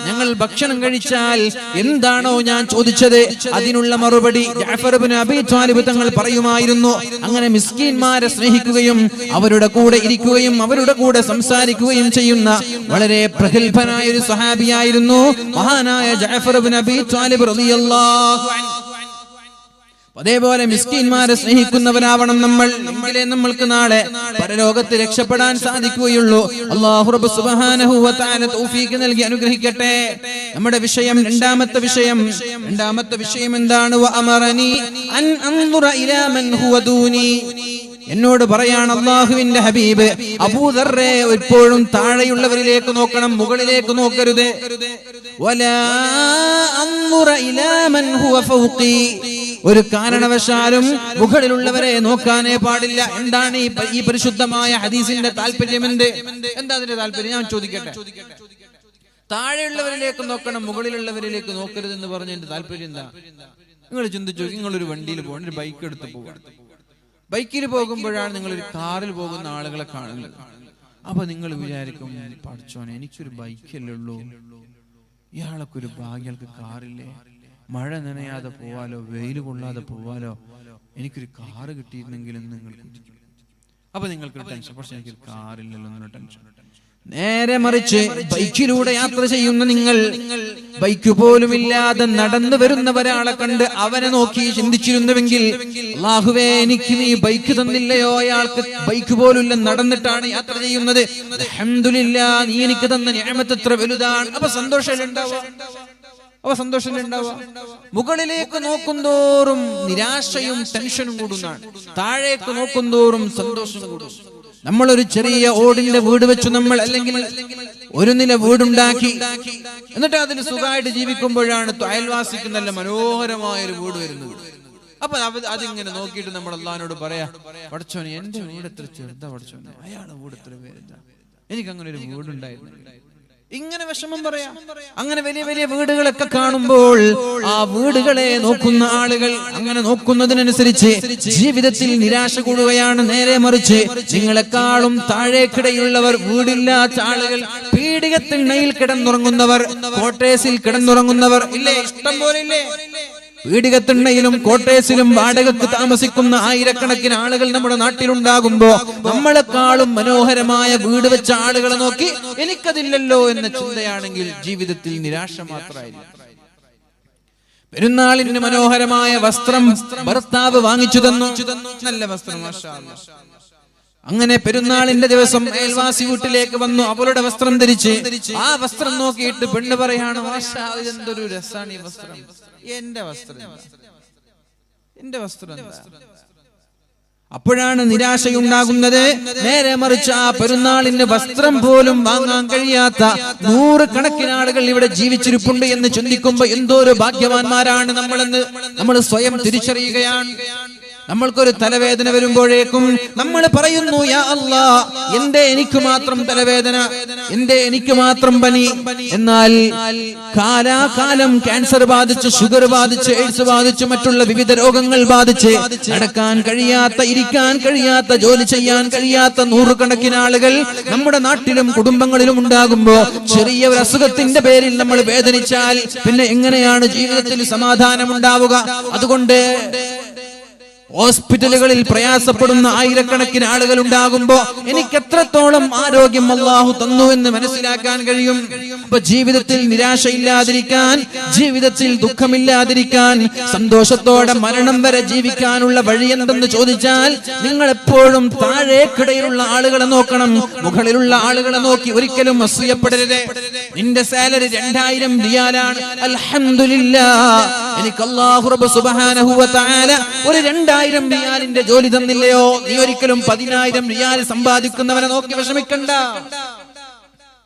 ഞങ്ങൾ ഭക്ഷണം കഴിച്ചാൽ എന്താണോ ഞാൻ ചോദിച്ചത് അതിനുള്ള മറുപടി ജഅഫർ ഇബ്നു അബീ ത്വാലിബ് തങ്ങൾ പറയുമായിരുന്നു. അങ്ങനെ മിസ്കീന്മാരെ സ്നേഹിക്കുകയും അവരുടെ കൂടെ ഇരിക്കുകയും അവരുടെ കൂടെ സംസാരിക്കുകയും ചെയ്യുന്ന വളരെ പ്രഗത്ഭനായ ഒരു സ്വഹാബിയായിരുന്നു മഹാനായ ജഅഫർ ഇബ്നു അബീ ത്വാലിബ് റളിയല്ലാഹു അൻഹു. അതേപോലെ മിസ്കീന്മാരെ സ്നേഹിക്കുന്നവരാവണം നമ്മൾ. എങ്കിലേ നമ്മൾക്ക് നാളെ പരലോകത്ത് രക്ഷപ്പെടാൻ സാധിക്കുകയുള്ളൂ. അല്ലാഹു റബ്ബ് സുബ്ഹാനഹു വ തആല തൗഫീഖ് നൽകി അനുഗ്രഹിക്കട്ടെ. നമ്മുടെ വിഷയം രണ്ടാമത്തെ വിഷയം എന്താണ്? വ അമറനി അൻ അൻദുറ ഇലാ മൻ ഹുവ ദൂനി. എന്നോട് പറയാണ് അല്ലാഹുവിന്റെ ഹബീബ്, അബൂദർറെ എപ്പോഴും താഴെയുള്ളവരിലേക്ക് നോക്കണം, മുകളിലേക്ക് നോക്കരുത്. വലാ അൻദുറ ഇലാ മൻ ഹുവ ഫൗഖി, ഒരു കാരണവശാലും മുകളിലുള്ളവരെ നോക്കാനേ പാടില്ല. എന്താണ് ഈ പരിശുദ്ധമായ ഹദീസിന്റെ താല്പര്യം? എന്താ അതിന്റെ താല്പര്യം? ഞാൻ ചോദിക്കട്ടെ. താഴെയുള്ളവരിലേക്ക് നോക്കണം, മുകളിലുള്ളവരിലേക്ക് നോക്കരുത് എന്ന് പറഞ്ഞതിന്റെ താല്പര്യം എന്താ? നിങ്ങൾ ചിന്തിച്ചു. നിങ്ങളൊരു വണ്ടിയിൽ പോകണം, ഒരു ബൈക്ക് എടുത്ത് പോകണം. ബൈക്കിൽ പോകുമ്പോഴാണ് നിങ്ങളൊരു കാറിൽ പോകുന്ന ആളുകളെ കാണുന്നത്. അപ്പൊ നിങ്ങൾ വിചാരിക്കും, പഠിച്ചോനെ എനിക്കൊരു ബൈക്കല്ലേ ഉള്ളൂ, ഇയാളൊക്കെ ഒരു ഭാഗ്യൾക്ക് കാറില്ലേ, മഴ നനയാതെ പോവാലോ, വെയിൽ കൊള്ളാതെ പോവാലോ, എനിക്കൊരു കാറ് കിട്ടിയിരുന്നെങ്കിലും നിങ്ങൾ. അപ്പൊ നിങ്ങൾക്കൊരു ടെൻഷൻ, പക്ഷെ എനിക്കൊരു കാറില്ലല്ലോ എന്നൊരു ടെൻഷൻ. നേരെ മറിച്ച് ബൈക്കിലൂടെ യാത്ര ചെയ്യുന്ന നിങ്ങൾ, ബൈക്ക് പോലും ഇല്ലാതെ നടന്നു വരുന്ന ഒരാളെ കണ്ട് അവനെ നോക്കി ചിന്തിച്ചിരുന്നുവെങ്കിൽ, അല്ലാഹുവേ എനിക്ക് നീ ബൈക്ക് തന്നില്ലയോ, അയാൾക്ക് ബൈക്ക് പോലും ഇല്ല, നടന്നിട്ടാണ് യാത്ര ചെയ്യുന്നത്, അൽഹംദുലില്ലാഹ് നീ എനിക്ക് തന്ന നിഅമത്ത് എത്ര വലുതാണ്. അപ്പൊ സന്തോഷമല്ലേ ഉണ്ടാവുക? മുകളിലേക്ക് നോക്കുന്തോറും നിരാശയും ടെൻഷനും കൂടുന്നതാണ്, താഴേക്ക് നോക്കുന്തോറും സന്തോഷം കൂടും. നമ്മളൊരു ചെറിയ ഓടിന്റെ വീട് വെച്ചു, നമ്മൾ അല്ലെങ്കിൽ ഒരു നില വീടുണ്ടാക്കി, എന്നിട്ട് അതിൽ സുഖമായിട്ട് ജീവിക്കുമ്പോഴാണ് അയൽവാസിക്ക് നല്ല മനോഹരമായ ഒരു വീട് വരുന്നത്. അപ്പൊ അതിങ്ങനെ നോക്കിയിട്ട് നമ്മൾ അല്ലാഹുവിനോട് പറയാ, പടച്ചോനെ എന്റെ വീട് എത്ര ചെറുതാ, പടച്ചോനെ അയാളെ വീട് എത്ര പേരുതാ, എനിക്ക് അങ്ങനെ ഒരു വീടുണ്ടായിരുന്നു. ഇങ്ങനെ വിഷമം പറയാം. അങ്ങനെ വലിയ വലിയ വീടുകളൊക്കെ കാണുമ്പോൾ ആ വീടുകളെ നോക്കുന്ന ആളുകൾ അങ്ങനെ നോക്കുന്നതിനനുസരിച്ച് ജീവിതത്തിൽ നിരാശ കൂടുകയാണ്. നേരെ മറിച്ച് നിങ്ങളെക്കാളും താഴേക്കിടയിലുള്ളവർ, വീടില്ലാത്ത ആളുകൾ, പീഡികത്തിണ്ണയിൽ കിടന്നുറങ്ങുന്നവർ, ക്വാർട്ടേഴ്സിൽ കിടന്നുറങ്ങുന്നവർ ഇല്ലേ, ഇഷ്ടം പോലെ ഇല്ലേ? പീഡികത്തിണ്ണയിലും കോട്ടേഴ്സിലും വാടകക്ക് താമസിക്കുന്ന ആയിരക്കണക്കിന് ആളുകൾ നമ്മുടെ നാട്ടിലുണ്ടാകുമ്പോ നമ്മളെക്കാളും മനോഹരമായ വീട് വെച്ച ആളുകളെ നോക്കി എനിക്കതില്ലല്ലോ എന്ന ചിന്തയാണെങ്കിൽ ജീവിതത്തിൽ നിരാശ മാത്രമായിരിക്കും. പെരുന്നാളിന് മനോഹരമായ വസ്ത്രം ഭർത്താവ് വാങ്ങിച്ചു തന്നു, നല്ല വസ്ത്രം, മാഷാ അല്ലാഹ്. അങ്ങനെ പെരുന്നാളിന്റെ ദിവസം അയൽവാസി വീട്ടിലേക്ക് വന്നു, അവളുടെ വസ്ത്രം ധരിച്ച് ആ വസ്ത്രം നോക്കിയിട്ട് പെണ്ണ് പറയാണ്, മാഷാ അല്ലാഹ് എന്തൊരു രസാണ് ഈ വസ്ത്രം, എന്റെ വസ്ത്രം എന്താ? അപ്പോഴാണ് നിരാശയുണ്ടാകുന്നത്. നേരെ മറിച്ച് ആ പെരുന്നാളിന് വസ്ത്രം പോലും വാങ്ങാൻ കഴിയാത്ത നൂറുകണക്കിന് ആളുകൾ ഇവിടെ ജീവിച്ചിരിപ്പുണ്ട് എന്ന് ചിന്തിക്കുമ്പോ എന്തോ ഒരു ഭാഗ്യവാന്മാരാണ് നമ്മളെന്ന് നമ്മൾ സ്വയം തിരിച്ചറിയുകയാണ്. നമ്മൾക്കൊരു തലവേദന വരുമ്പോഴേക്കും നമ്മൾ പറയുന്നു, യാ അല്ലാഹ് എന്തേ എനിക്ക് മാത്രം തലവേദന, എന്തേ എനിക്ക് മാത്രം പനി? എന്നാൽ കാലാകാലം ക്യാൻസർ ബാധിച്ച്, ഷുഗർ ബാധിച്ച്, എയ്ഡ്സ് ബാധിച്ച്, മറ്റുള്ള വിവിധ രോഗങ്ങൾ ബാധിച്ച് നടക്കാൻ കഴിയാത്ത, ഇരിക്കാൻ കഴിയാത്ത, ജോലി ചെയ്യാൻ കഴിയാത്ത നൂറുകണക്കിന് ആളുകൾ നമ്മുടെ നാട്ടിലും കുടുംബങ്ങളിലും ഉണ്ടാകുമ്പോ ചെറിയ ഒരു അസുഖത്തിന്റെ പേരിൽ നമ്മൾ വേദനിച്ചാൽ പിന്നെ എങ്ങനെയാണ് ജീവിതത്തിൽ സമാധാനം ഉണ്ടാവുക? അതുകൊണ്ട് ഹോസ്പിറ്റലുകളിൽ പ്രയാസപ്പെടുന്ന ആയിരക്കണക്കിന് ആളുകൾ ഉണ്ടാകുമ്പോ എനിക്ക് എത്രത്തോളം ആരോഗ്യം അല്ലാഹു തന്നു എന്ന് മനസ്സിലാക്കാൻ കഴിയും. അപ്പൊ ജീവിതത്തിൽ നിരാശയില്ലാതിരിക്കാൻ, ജീവിതത്തിൽ ദുഃഖമില്ലാതിരിക്കാൻ, സന്തോഷത്തോടെ മരണം വരെ ജീവിക്കാനുള്ള വഴി എന്തെന്ന് ചോദിച്ചാൽ നിങ്ങൾ എപ്പോഴും താഴേക്കിടയിലുള്ള ആളുകളെ നോക്കണം, മുകളിലുള്ള ആളുകളെ നോക്കി ഒരിക്കലും അസൂയപ്പെടരുത്. നിന്റെ സാലറി 2000 റിയാലാണ്, അൽഹംദുലില്ലാഹ്, എനിക്ക് അല്ലാഹു റബ്ബ് സുബ്ഹാനഹു വ തആല ഒരു 2000 റിയാലിന്റെ ജോലി തന്നില്ലയോ? നീ ഒരിക്കലും 10000 റിയാൽ സമ്പാദിക്കുന്നവനെ നോക്കി വിഷമിക്കണ്ട.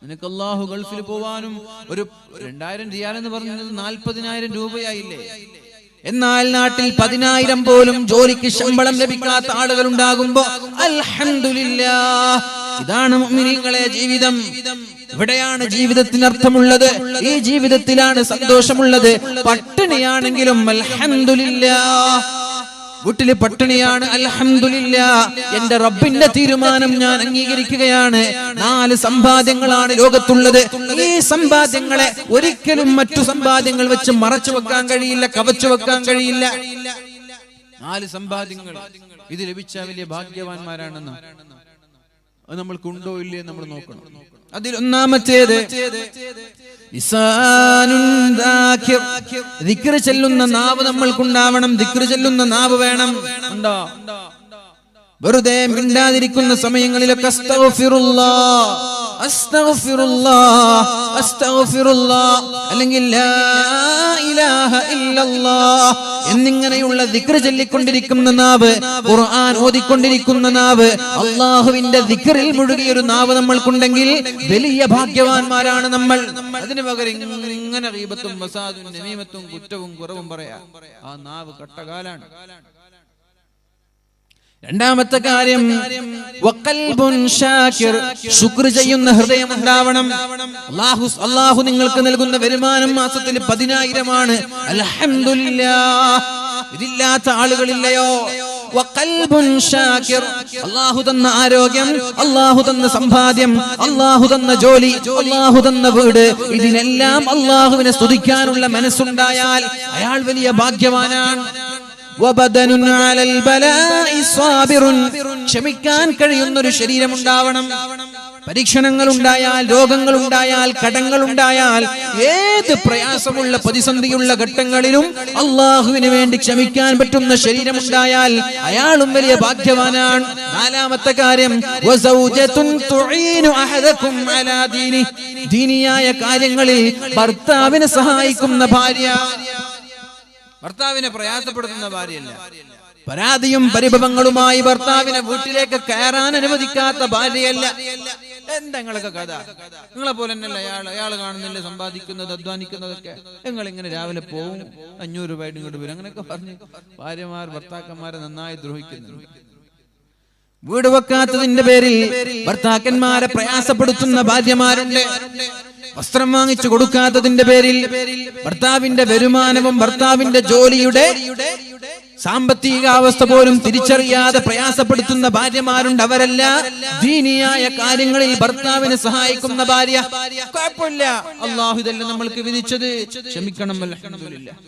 നിനക്ക് അല്ലാഹു ഗൾഫിൽ പോവാനും ഒരു 2000 റിയാൽ എന്ന് പറഞ്ഞത് 40000 രൂപയായില്ലേ? എന്നാൽ നാട്ടിൽ 10000 പോലും ജോലിക്ക് ശമ്പളം ലഭിക്കാത്ത ആളുകൾ ഉണ്ടാകുമ്പോ അൽഹംദുലില്ലാഹ്, ഇതാണ് മുഅ്മിനീങ്ങളെ ജീവിതം. ഇവിടെയാണ് ജീവിതത്തിന് അർത്ഥമുള്ളത്, ഈ ജീവിതത്തിലാണ് സന്തോഷമുള്ളത്. പട്ടിണിയാണെങ്കിലും അൽഹംദുലില്ലാഹ്, വീട്ടില് പട്ടിണിയാണ്, അൽഹംദുലില്ലാഹ്, എന്റെ റബ്ബിന്റെ തീരുമാനം ഞാൻ അംഗീകരിക്കുകയാണ്. 4 സമ്പാദ്യങ്ങളാണ് ലോകത്തുള്ളത്. ഈ സമ്പാദ്യങ്ങളെ ഒരിക്കലും മറ്റു സമ്പാദ്യങ്ങൾ വെച്ച് മറച്ചു വെക്കാൻ കഴിയില്ല, കവച്ചു വെക്കാൻ കഴിയില്ല. 4 സമ്പാദ്യങ്ങൾ ഇത് ലഭിച്ച വലിയ ഭാഗ്യവാന്മാരാണെന്ന് അത് നമ്മൾക്കുണ്ടോ ഇല്ലേ നമ്മൾ നോക്കണം. അതിൽ ഒന്നാമത്തേത് ദിക്ർ ചൊല്ലുന്ന നാവ് നമ്മൾക്കുണ്ടാവണം. ദിക്ർ ചൊല്ലുന്ന നാവ് വേണം. ഉണ്ടോ? വെറുതെ മിണ്ടാതിരിക്കുന്ന സമയങ്ങളിലൊക്കെ അസ്തഗ്ഫിറുല്ലാഹ്, അസ്തഗ്ഫിറുല്ലാഹ്, അസ്തഗ്ഫിറുല്ലാഹ്, അല്ലെങ്കിൽ ലാ ഇലാഹ ഇല്ലല്ലാഹ് എന്നിങ്ങനെയുള്ള ദിക്ർ ചൊല്ലിക്കൊണ്ടിരിക്കുന്ന നാവ്, ഖുർആൻ ഓതിക്കൊണ്ടിരിക്കുന്ന നാവ്, അല്ലാഹുവിന്റെ ദിക്റിൽ മുഴുകിയ ഒരു നാവ് നമ്മൾക്കുണ്ടെങ്കിൽ വലിയ ഭാഗ്യവാന്മാരാണ് നമ്മൾ. അതിന് പകരം ഇങ്ങനെ ഗീബത്തും ഫസാദും നമീമത്തും കുറ്റവും കുറവും പറയാ, ആ നാവ് കട്ടകാലാണ്. രണ്ടാമത്തെ കാര്യം വഖൽബുൻ ഷാകിർ, ശുക്ർ ചെയ്യുന്ന ഹൃദയം ഉണ്ടാവണം. അല്ലാഹു നിങ്ങൾക്ക് നൽകുന്ന വരുമാനം മാസത്തിൽ 10000 ആണ്, അൽഹംദുലില്ലാഹ്. ഇതില്ലാത്ത ആളുകളില്ലയോ? വഖൽബുൻ ഷാകിർ, അല്ലാഹു തന്ന ആരോഗ്യം, അല്ലാഹു തന്ന സമ്പാദ്യം, അല്ലാഹു തന്ന ജോലി, അല്ലാഹു തന്ന വീട്, ഇതിനെല്ലാം അല്ലാഹുവിനെ സ്തുതിക്കാനുള്ള മനസ്സുണ്ടായാൽ അയാൾ വലിയ ഭാഗ്യവാനാണ്. വബദനുൻ അലൽ ബലാഇ സാബിറുൻ, ക്ഷമിക്കാൻ കഴിയുന്ന ഒരു ശരീരം ഉണ്ടാവണം. പരീക്ഷണങ്ങൾ ഉണ്ടായാൽ, രോഗങ്ങൾ ഉണ്ടായാൽ, കടങ്ങൾ ഉണ്ടായാൽ, ഏത് പ്രയാസമുള്ള പ്രതിസന്ധിയുള്ള ഘട്ടങ്ങളിലും അല്ലാഹുവിന് വേണ്ടി ക്ഷമിക്കാൻ പറ്റുന്ന ശരീരം ഉണ്ടായാൽ അയാളും വലിയ ഭാഗ്യവാനാണ്. നാലാമത്തെ കാര്യം വസൗജതുൻ തുഈനു അഹദകും അലാ ദീനി, ദീനിയായ കാര്യങ്ങളിൽ ഭർത്താവിനെ സഹായിക്കുന്ന ഭാര്യ. ഭർത്താവിനെ പ്രയാസപ്പെടുത്തുന്ന ഭാര്യയല്ല, പരാതിയും പരിഭവങ്ങളുമായി ഭർത്താവിനെ വീട്ടിലേക്ക് കയറാൻ അനുവദിക്കാത്ത ഭാര്യയല്ല. എന്താ നിങ്ങളൊക്കെ കഥ? നിങ്ങളെ പോലെ തന്നെയല്ല അയാൾ കാണുന്നില്ല സമ്പാദിക്കുന്നത്, അധ്വാനിക്കുന്നതൊക്കെ. നിങ്ങൾ ഇങ്ങനെ രാവിലെ പോവും, 500 രൂപ ഇങ്ങോട്ട് വരും, അങ്ങനെയൊക്കെ പറഞ്ഞ് ഭാര്യമാർ ഭർത്താക്കന്മാരെ നന്നായി ദ്രോഹിക്കുന്നു. വീട് വെക്കാത്തതിന്റെ പേരിൽ ഭർത്താക്കന്മാരെ പ്രയാസപ്പെടുത്തുന്ന ഭാര്യമാരുണ്ട്. വസ്ത്രം വാങ്ങിച്ചു കൊടുക്കാത്തതിന്റെ പേരിൽ ഭർത്താവിന്റെ വരുമാനവും ഭർത്താവിന്റെ ജോലിയുടെ സാമ്പത്തിക അവസ്ഥ പോലും തിരിച്ചറിയാതെ പ്രയാസപ്പെടുത്തുന്ന ഭാര്യമാരുണ്ട്. അവരല്ല ദീനിയായ കാര്യങ്ങളിൽ ഭർത്താവിനെ സഹായിക്കുന്ന ഭാര്യ. കുഴപ്പമില്ല, അല്ലാഹു ഇതെല്ലാം നമ്മൾക്ക് വിധിച്ചത്, ക്ഷമിക്കണം, അൽഹംദുലില്ലാഹ്.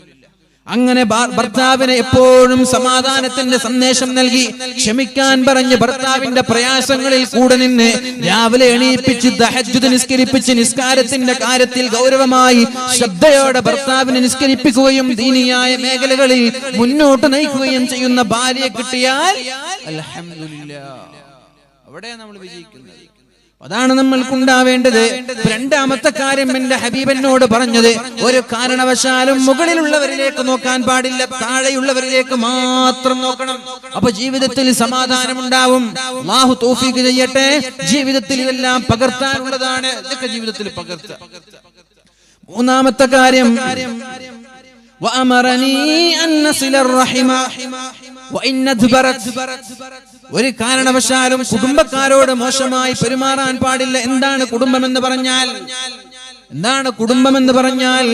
അങ്ങനെ ഭർത്താവിനെ എപ്പോഴും സമാധാനത്തിന്റെ സന്ദേശം നൽകി ക്ഷമിക്കാൻ പറഞ്ഞ് ഭർത്താവിന്റെ പ്രയാസങ്ങളിൽ കൂടെ നിന്ന് രാവിലെ എണീപ്പിച്ച് തഹജ്ജുദ് നിസ്കരിപ്പിച്ച് നിസ്കാരത്തിന്റെ കാര്യത്തിൽ ഗൗരവമായി ശ്രദ്ധയോടെ ഭർത്താവിനെ നിസ്കരിപ്പിക്കുകയും ദീനിയായ മേഖലകളിൽ മുന്നോട്ട് നയിക്കുകയും ചെയ്യുന്ന ഭാര്യയെ കിട്ടിയാൽ അൽഹംദുലില്ലാഹ്, അവിടെ നമ്മൾ വിജയിക്കുന്നത്. അതാണ് നമ്മൾക്കുണ്ടാവേണ്ടത്. രണ്ടാമത്തെ കാര്യം എന്റെ ഹബീബനോട് പറഞ്ഞത്, ഒരു കാരണവശാലും മുകളിലുള്ളവരിലേക്ക് നോക്കാൻ പാടില്ല, താഴെയുള്ളവരിലേക്ക് മാത്രം നോക്കണം. അപ്പൊ ജീവിതത്തിൽ സമാധാനം ഉണ്ടാവും. അല്ലാഹു തൗഫീഖ് ചെയ്യട്ടെ. ജീവിതത്തിൽ ഇതെല്ലാം പകർത്താനുള്ളതാണ്, ഇതൊക്കെ ജീവിതത്തിൽ പകർത്തുക. മൂന്നാമത്തെ കാര്യം ഒരു കാരണവശാലും കുടുംബക്കാരോട് മോശമായി പെരുമാറാൻ പാടില്ല. എന്താണ് കുടുംബം എന്ന് പറഞ്ഞാൽ?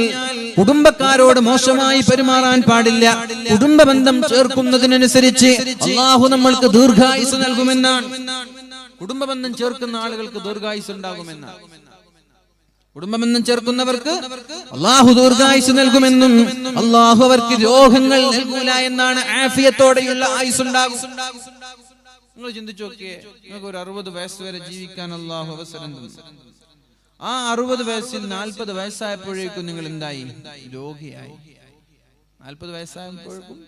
കുടുംബക്കാരോട് മോശമായി പെരുമാറാൻ പാടില്ല. കുടുംബ ബന്ധം ചേർക്കുന്നതിനനുസരിച്ച് അല്ലാഹു നമ്മൾക്ക് ദീർഘായുസ് നൽകുമെന്നാണ്. കുടുംബ ബന്ധം ചേർക്കുന്ന ആളുകൾക്ക് ദീർഘായുസ് ഉണ്ടാകുമെന്നാണ്. കുടുംബബന്ധം ചേർക്കുന്നവർക്ക് അള്ളാഹു ദീർഘായുസ് നൽകുമെന്നും അള്ളാഹു അവർക്ക് രോഗങ്ങൾ നൽകൂല എന്നാണ്. ആഫിയത്തോടെയുള്ള ആയുസ് ഉണ്ടാകും. നിങ്ങൾ ചിന്തിച്ചു നോക്കിയേ, നിങ്ങൾക്ക് ഒരു 60 വയസ്സ് വരെ ജീവിക്കാൻ അള്ളാഹു അവസരം തന്നു. ആ 60 വയസ്സിൽ 40 വയസ്സായപ്പോഴേക്കും നിങ്ങൾ എന്തായി? രോഗിയായി. 40 വയസ്സായപ്പോഴേക്കും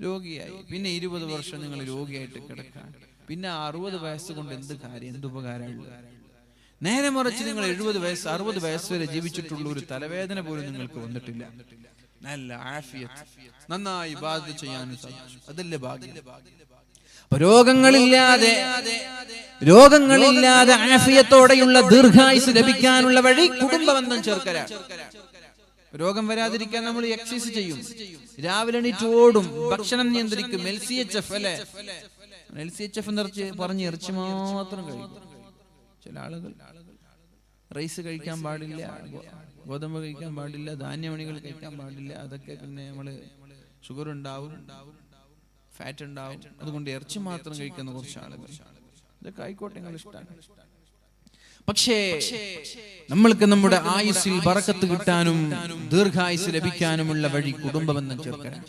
രോഗിയായി. പിന്നെ 20 വർഷം നിങ്ങൾ രോഗിയായിട്ട് കിടക്കാൻ. പിന്നെ 60 വയസ്സ് കൊണ്ട് എന്ത് കാര്യം, എന്ത് ഉപകാരമുള്ള? നേരെ മറിച്ച് നിങ്ങൾ 70 വയസ്സ് 60 വയസ്സ് വരെ ജീവിച്ചിട്ടുള്ള ഒരു തലവേദന പോലും നിങ്ങൾക്ക് വന്നിട്ടില്ല. നല്ല ആഫിയത്ത്, നന്നായി ഇബാദത്ത് ചെയ്യാനും സാധിച്ചു. അതല്ലേ ഭാഗ്യം. രോഗങ്ങളില്ലാതെ ആഫിയത്തോടെയുള്ള ദീർഘായുസ് ലഭിക്കാനുള്ള വഴി കുടുംബബന്ധം ചേർക്കലാണ്. രോഗം വരാതിരിക്കാൻ നമ്മൾ എക്സസൈസ് ചെയ്യും, രാവിലെ എണീറ്റ് ഓടും, ഭക്ഷണം നിയന്ത്രിക്കും. LCHF അല്ലെ, LCHF പറഞ്ഞ് ഇറച്ചി മാത്രം കഴിക്കും. ചില ആളുകൾ റൈസ് കഴിക്കാൻ പാടില്ല, ഗോതമ്പ് കഴിക്കാൻ പാടില്ല, ധാന്യമണികൾ കഴിക്കാൻ പാടില്ല. അതൊക്കെ പിന്നെ നമ്മള് ഷുഗർ ഉണ്ടാവും, ഫാറ്റ് ഉണ്ടാവും. അതുകൊണ്ട് ഇറച്ചി മാത്രം കഴിക്കുന്ന കുറച്ച് ആളുകൾ. ഇതൊക്കെ ആയിക്കോട്ടെ, നിങ്ങൾ ഇഷ്ടമാണ്. പക്ഷേ നമ്മൾക്ക് നമ്മുടെ ആയുസ്സിൽ ബറക്കത്ത് കിട്ടാനും ദീർഘായുസ് ലഭിക്കാനുമുള്ള വഴി കുടുംബബന്ധം ചേർക്കണം.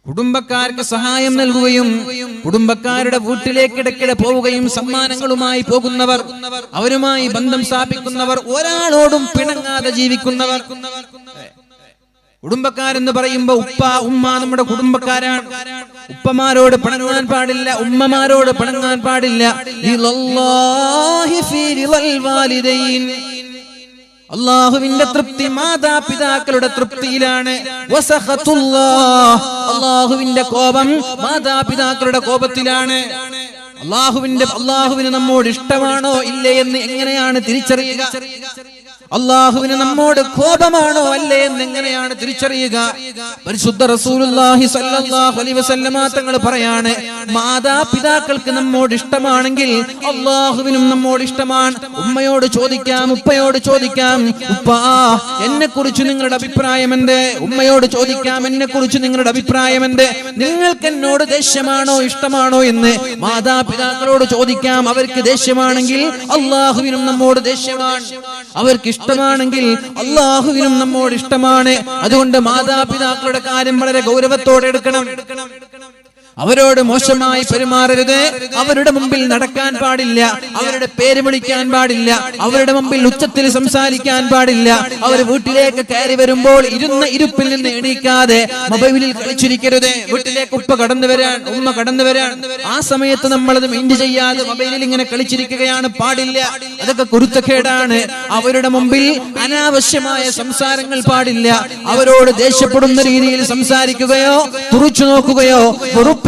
കുടുംബക്കാർക്ക് സഹായം നൽകുകയും കുടുംബക്കാരുടെ വീട്ടിലേക്ക് ഇടയ്ക്കിടെ പോവുകയും സമ്മാനങ്ങളുമായി പോകുന്നവർ, അവരുമായി ബന്ധം സ്ഥാപിക്കുന്നവർ, ഒരാളോടും പിണങ്ങാതെ ജീവിക്കുന്നവർ. കുടുംബക്കാരെന്ന് പറയുമ്പോ ഉപ്പ ഉമ്മ നമ്മുടെ കുടുംബക്കാരാണ്. ഉപ്പമാരോട് പിണങ്ങാൻ പാടില്ല, ഉമ്മമാരോട് പിണങ്ങാൻ പാടില്ല. അള്ളാഹുവിന്റെ തൃപ്തി മാതാപിതാക്കളുടെ തൃപ്തിയിലാണ്. അള്ളാഹുവിന്റെ കോപം മാതാപിതാക്കളുടെ കോപത്തിലാണ്. അള്ളാഹുവിന് നമ്മോട് ഇഷ്ടമാണോ ഇല്ലേ എന്ന് എങ്ങനെയാണ് തിരിച്ചറിയുക? അള്ളാഹുവിന് നമ്മോട് കോപമാണോ അല്ലേ എന്ന് എങ്ങനെയാണ് തിരിച്ചറിയുക? പരിശുദ്ധ റസൂലുള്ളാഹി സ്വല്ലല്ലാഹു അലൈഹി വസല്ലമ തങ്ങൾ പറയാണ്, മാതാപിതാക്കൾക്ക് നമ്മോട് ഇഷ്ടമാണെങ്കിൽ അള്ളാഹുവിനും നമ്മോട് ഇഷ്ടമാണ്. ഉമ്മയോട് ചോദിക്കാം, ഉപ്പയോട് ചോദിക്കാം, ഉപ്പാ എന്നെ കുറിച്ച് നിങ്ങളുടെ അഭിപ്രായം എന്ത്? ഉമ്മയോട് ചോദിക്കാം, എന്നെ കുറിച്ച് നിങ്ങളുടെ അഭിപ്രായം എന്ത്? നിങ്ങൾക്ക് എന്നോട് ദേഷ്യമാണോ ഇഷ്ടമാണോ എന്ന് മാതാപിതാക്കളോട് ചോദിക്കാം. അവർക്ക് ദേഷ്യമാണെങ്കിൽ അള്ളാഹുവിനും നമ്മോട് ദേഷ്യമാണ്, അവർക്ക് ഇഷ്ടമാണെങ്കിൽ അള്ളാഹുവിനും നമ്മോട് ഇഷ്ടമാണ്. അതുകൊണ്ട് മാതാപിതാക്കളുടെ കാര്യം വളരെ ഗൗരവത്തോടെ എടുക്കണം. അവരോട് മോശമായി പെരുമാറരുത്. അവരുടെ മുമ്പിൽ നടക്കാൻ പാടില്ല, അവരുടെ പേര് വിളിക്കാൻ പാടില്ല, അവരുടെ മുമ്പിൽ ഉച്ചത്തിൽ സംസാരിക്കാൻ പാടില്ല. അവർ വീട്ടിലേക്ക് കയറി വരുമ്പോൾ ഇരുന്ന ഇരുപ്പിൽ നിന്ന് എണീക്കാതെ മൊബൈലിൽ കളിച്ചിരിക്കരുത്. വീട്ടിലേക്ക് ഉപ്പ കടന്നു വരാൻ, ഉമ്മ കടന്നു വരാൻ, ആ സമയത്ത് നമ്മളത് മൈൻഡ് ചെയ്യാതെ മൊബൈലിൽ ഇങ്ങനെ കളിച്ചിരിക്കുകയാണ്, പാടില്ല. അതൊക്കെ കുരുത്തക്കേടാണ്. അവരുടെ മുമ്പിൽ അനാവശ്യമായ സംസാരങ്ങൾ പാടില്ല. അവരോട് ദേഷ്യപ്പെടുന്ന രീതിയിൽ സംസാരിക്കുകയോ തുറിച്ചു നോക്കുകയോ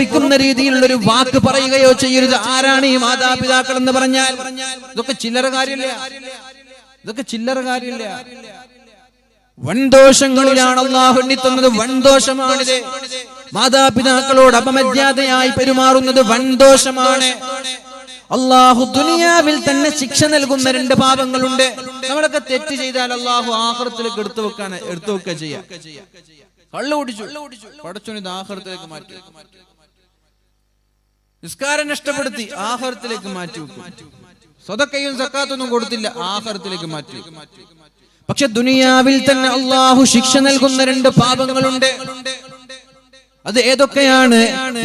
ക്കുന്ന രീതിയിലുള്ള ഒരു വാക്ക് പറയുകയോ ചെയ്യരുത്. ആരാണ് ഈ മാതാപിതാക്കൾ എന്ന് പറഞ്ഞാൽ? ഇതൊക്കെ ചില്ലറ കാര്യമില്ല, ഇതൊക്കെ ചില്ലറ കാര്യമില്ല. വൻദോഷങ്ങളിലാണ് അല്ലാഹു എണ്ണിത്തന്നത്. വൻദോഷമാണിത്. മാതാപിതാക്കളോട് അപമര്യാദയായി പെരുമാറുന്നത് വൻദോഷമാണ്. അല്ലാഹു ദുനിയാവിൽ തന്നെ ശിക്ഷ നൽകുന്ന 2 പാപങ്ങളുണ്ട്. നമ്മളൊക്കെ തെറ്റ് ചെയ്താൽ അല്ലാഹു ആഖിറത്തിലേക്ക് എടുത്തു വെക്കുക ചെയ്യാം. കള്ളു കുടിച്ചു, പടച്ചോൻ ഇത് ആഖിറത്തിലേക്ക് മാറ്റി. നിസ്കാരം നഷ്ടപ്പെടുത്തി, ആഖിറത്തിലേക്ക് മാറ്റി വെക്കും. സദഖയും സക്കാത്തൊന്നും കൊടുത്തില്ല, ആഖിറത്തിലേക്ക് മാറ്റി. പക്ഷെ ദുനിയാവിൽ തന്നെ അല്ലാഹു ശിക്ഷ നൽകുന്ന 2 പാപങ്ങളുണ്ട്. അത് ഏതൊക്കെയാണ്?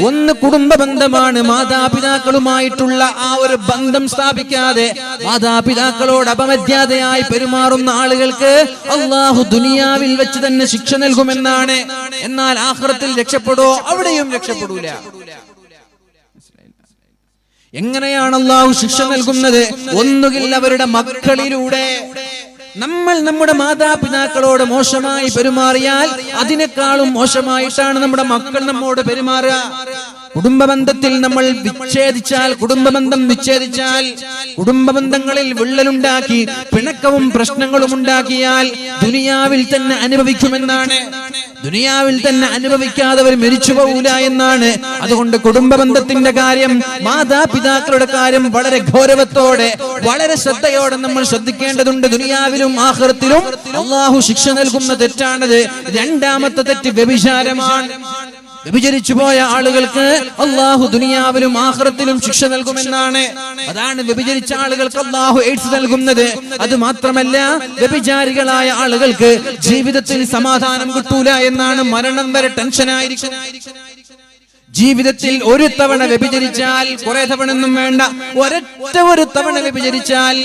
ഒന്ന് കുടുംബ ബന്ധമാണ്. മാതാപിതാക്കളുമായിട്ടുള്ള ആ ഒരു ബന്ധം സ്ഥാപിക്കാതെ മാതാപിതാക്കളോട് അപമര്യാദയായി പെരുമാറുന്ന ആളുകൾക്ക് അല്ലാഹു ദുനിയാവിൽ വെച്ച് തന്നെ ശിക്ഷ നൽകുമെന്നാണ്. എന്നാൽ ആഖിറത്തിൽ രക്ഷപ്പെടുവോ? അവിടെയും രക്ഷപ്പെടൂല. എങ്ങനെയാണ് അല്ലാഹു ശിക്ഷ നൽകുന്നത്? ഒന്നുകിൽ അവരുടെ മക്കളിലൂടെ. നമ്മൾ നമ്മുടെ മാതാപിതാക്കളോട് മോശമായി പെരുമാറിയാൽ അതിനേക്കാളും മോശമായിട്ടാണ് നമ്മുടെ മക്കൾ നമ്മോട് പെരുമാറുക. കുടുംബബന്ധത്തിൽ നമ്മൾ കുടുംബബന്ധം വിച്ഛേദിച്ചാൽ, കുടുംബബന്ധങ്ങളിൽ വിള്ളലുണ്ടാക്കി പിണക്കവും പ്രശ്നങ്ങളും ഉണ്ടാക്കിയാൽ ദുനിയാവിൽ തന്നെ അനുഭവിക്കുമെന്നാണ്. ദുനിയാവിൽ തന്നെ അനുഭവിക്കാതെ മരിച്ചു പോകൂല എന്നാണ്. അതുകൊണ്ട് കുടുംബബന്ധത്തിന്റെ കാര്യം, മാതാപിതാക്കളുടെ കാര്യം വളരെ ഗൗരവത്തോടെ, വളരെ ശ്രദ്ധയോടെ നമ്മൾ ശ്രദ്ധിക്കേണ്ടതുണ്ട്. ദുനിയാവിലും ആഖിറത്തിലും അല്ലാഹു ശിക്ഷ നൽകുന്ന തെറ്റാണത്. രണ്ടാമത്തെ തെറ്റ് വ്യഭിചാരമാണ്. വ്യഭിചരിച്ചു പോയ ആളുകൾക്ക് അല്ലാഹു ദുനിയാവിലും ആഖിറത്തിലും ശിക്ഷ നൽകുമെന്നാണ്. അതാണ് വ്യഭിചരിച്ച ആളുകൾക്ക് അല്ലാഹു എയ്ഡ്സ് നൽകുന്നത്. അത് മാത്രമല്ല, വ്യഭിചാരികളായ ആളുകൾക്ക് ജീവിതത്തിൽ സമാധാനം കിട്ടൂല എന്നാണ്. മരണം വരെ ടെൻഷനായിരിക്കും. ജീവിതത്തിൽ ഒരു തവണ വ്യഭിചരിച്ചാൽ, കുറെ തവണ ഒന്നും വേണ്ട, ഒരു തവണ വ്യഭിചരിച്ചാൽ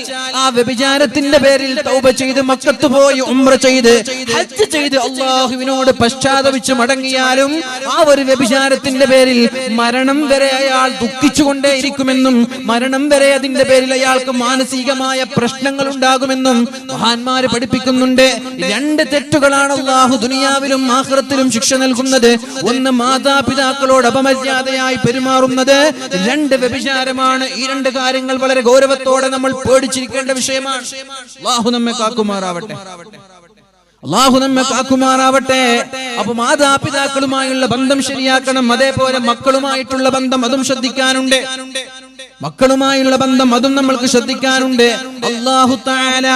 ആ വ്യഭിചാരത്തിന്റെ പേരിൽ തൗബ ചെയ്ത് മക്കത്ത് പോയി ഉംറ ചെയ്ത് ഹജ്ജ് ചെയ്ത് അല്ലാഹുവിനോട് പശ്ചാത്തപിച്ച് മടങ്ങിയാലും ആ ഒരു വ്യഭിചാരത്തിന്റെ പേരിൽ മരണം വരെ അയാൾ ദുഃഖിച്ചുകൊണ്ടേയിരിക്കുമെന്നും മരണം വരെ അതിന്റെ പേരിൽ അയാൾക്ക് മാനസികമായ പ്രശ്നങ്ങൾ ഉണ്ടാകുമെന്നും മഹാന്മാര് പഠിപ്പിക്കുന്നുണ്ട്. രണ്ട് തെറ്റുകളാണ് അല്ലാഹു ദുനിയാവിലും ആഖിറത്തിലും ശിക്ഷ നൽകുന്നത്. ഒന്ന്, മാതാപിതാക്കളോട് അപമര്യാദയായി പെരുമാറുന്നത്. രണ്ട്, വ്യഭിചാരമാണ്. ഈ രണ്ട് കാര്യങ്ങൾ വളരെ ഗൗരവത്തോടെ നമ്മൾ പേടിച്ചിരിക്കേണ്ട വിഷയമാണ്. അല്ലാഹു നമ്മെ കാക്കുമാറാവട്ടെ. അല്ലാഹു നമ്മെ കാക്കുമാറാവട്ടെ. അപ്പൊ മാതാപിതാക്കളുമായുള്ള ബന്ധം ശരിയാക്കണം. അതേപോലെ മക്കളുമായിട്ടുള്ള ബന്ധം അതും ശ്രദ്ധിക്കാനുണ്ട്. മക്കളുമായുള്ള ബന്ധം അതും നമ്മൾക്ക് ശ്രദ്ധിക്കാനുണ്ട്. അല്ലാഹു തആല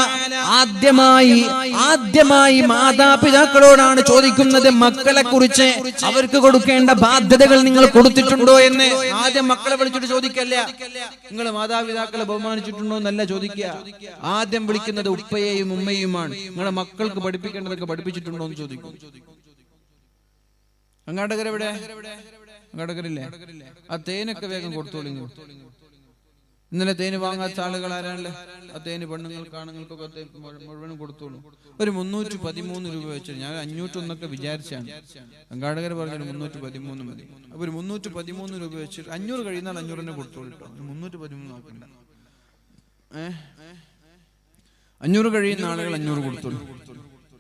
ആദ്യമായി മാതാപിതാക്കളോടാണ് ചോദിക്കുന്നത് മക്കളെ കുറിച്ച്. അവർക്ക് കൊടുക്കേണ്ട ബാധ്യതകൾ നിങ്ങൾ കൊടുത്തിട്ടുണ്ടോ എന്ന്. ആദ്യം മക്കളെ വിളിച്ചിട്ട് ചോദിക്കല്ല, നിങ്ങൾ മാതാപിതാക്കളെ ബഹുമാനിച്ചിട്ടുണ്ടോ എന്നല്ല ചോദിക്കുക. ആദ്യം വിളിക്കുന്നത് ഉപ്പയെയും ഉമ്മയുമാണ്. നിങ്ങളുടെ മക്കൾക്ക് പഠിപ്പിക്കേണ്ടതൊക്കെ പഠിപ്പിച്ചിട്ടുണ്ടോ എന്ന് ചോദിക്കും. അങ്ങാടകരെവിടെ? അങ്ങാടകരില്ലേ? ആ തേനൊക്കെ വേഗം കൊടുത്തോളൂ. ഇന്നലെ തേന് വാങ്ങാത്ത ആളുകൾ ആരാണല്ലേ? ആ തേന് പെണ്ണുങ്ങൾക്ക് ആണുങ്ങൾക്കൊക്കെ മുഴുവനും കൊടുത്തോളൂ. ഒരു 313 രൂപ വെച്ച് ഞാൻ 501 വിചാരിച്ചാണ്. സംഘാടകർ പറഞ്ഞൊരു 313 മതി. അപ്പൊ ഒരു 313 രൂപ വെച്ച് 500 കഴിയുന്നാൽ 500 തന്നെ കൊടുത്തോളൂ. 313 നോക്കണ്ട. 500 കഴിയുന്ന ആളുകൾ 500 കൊടുത്തോളൂ.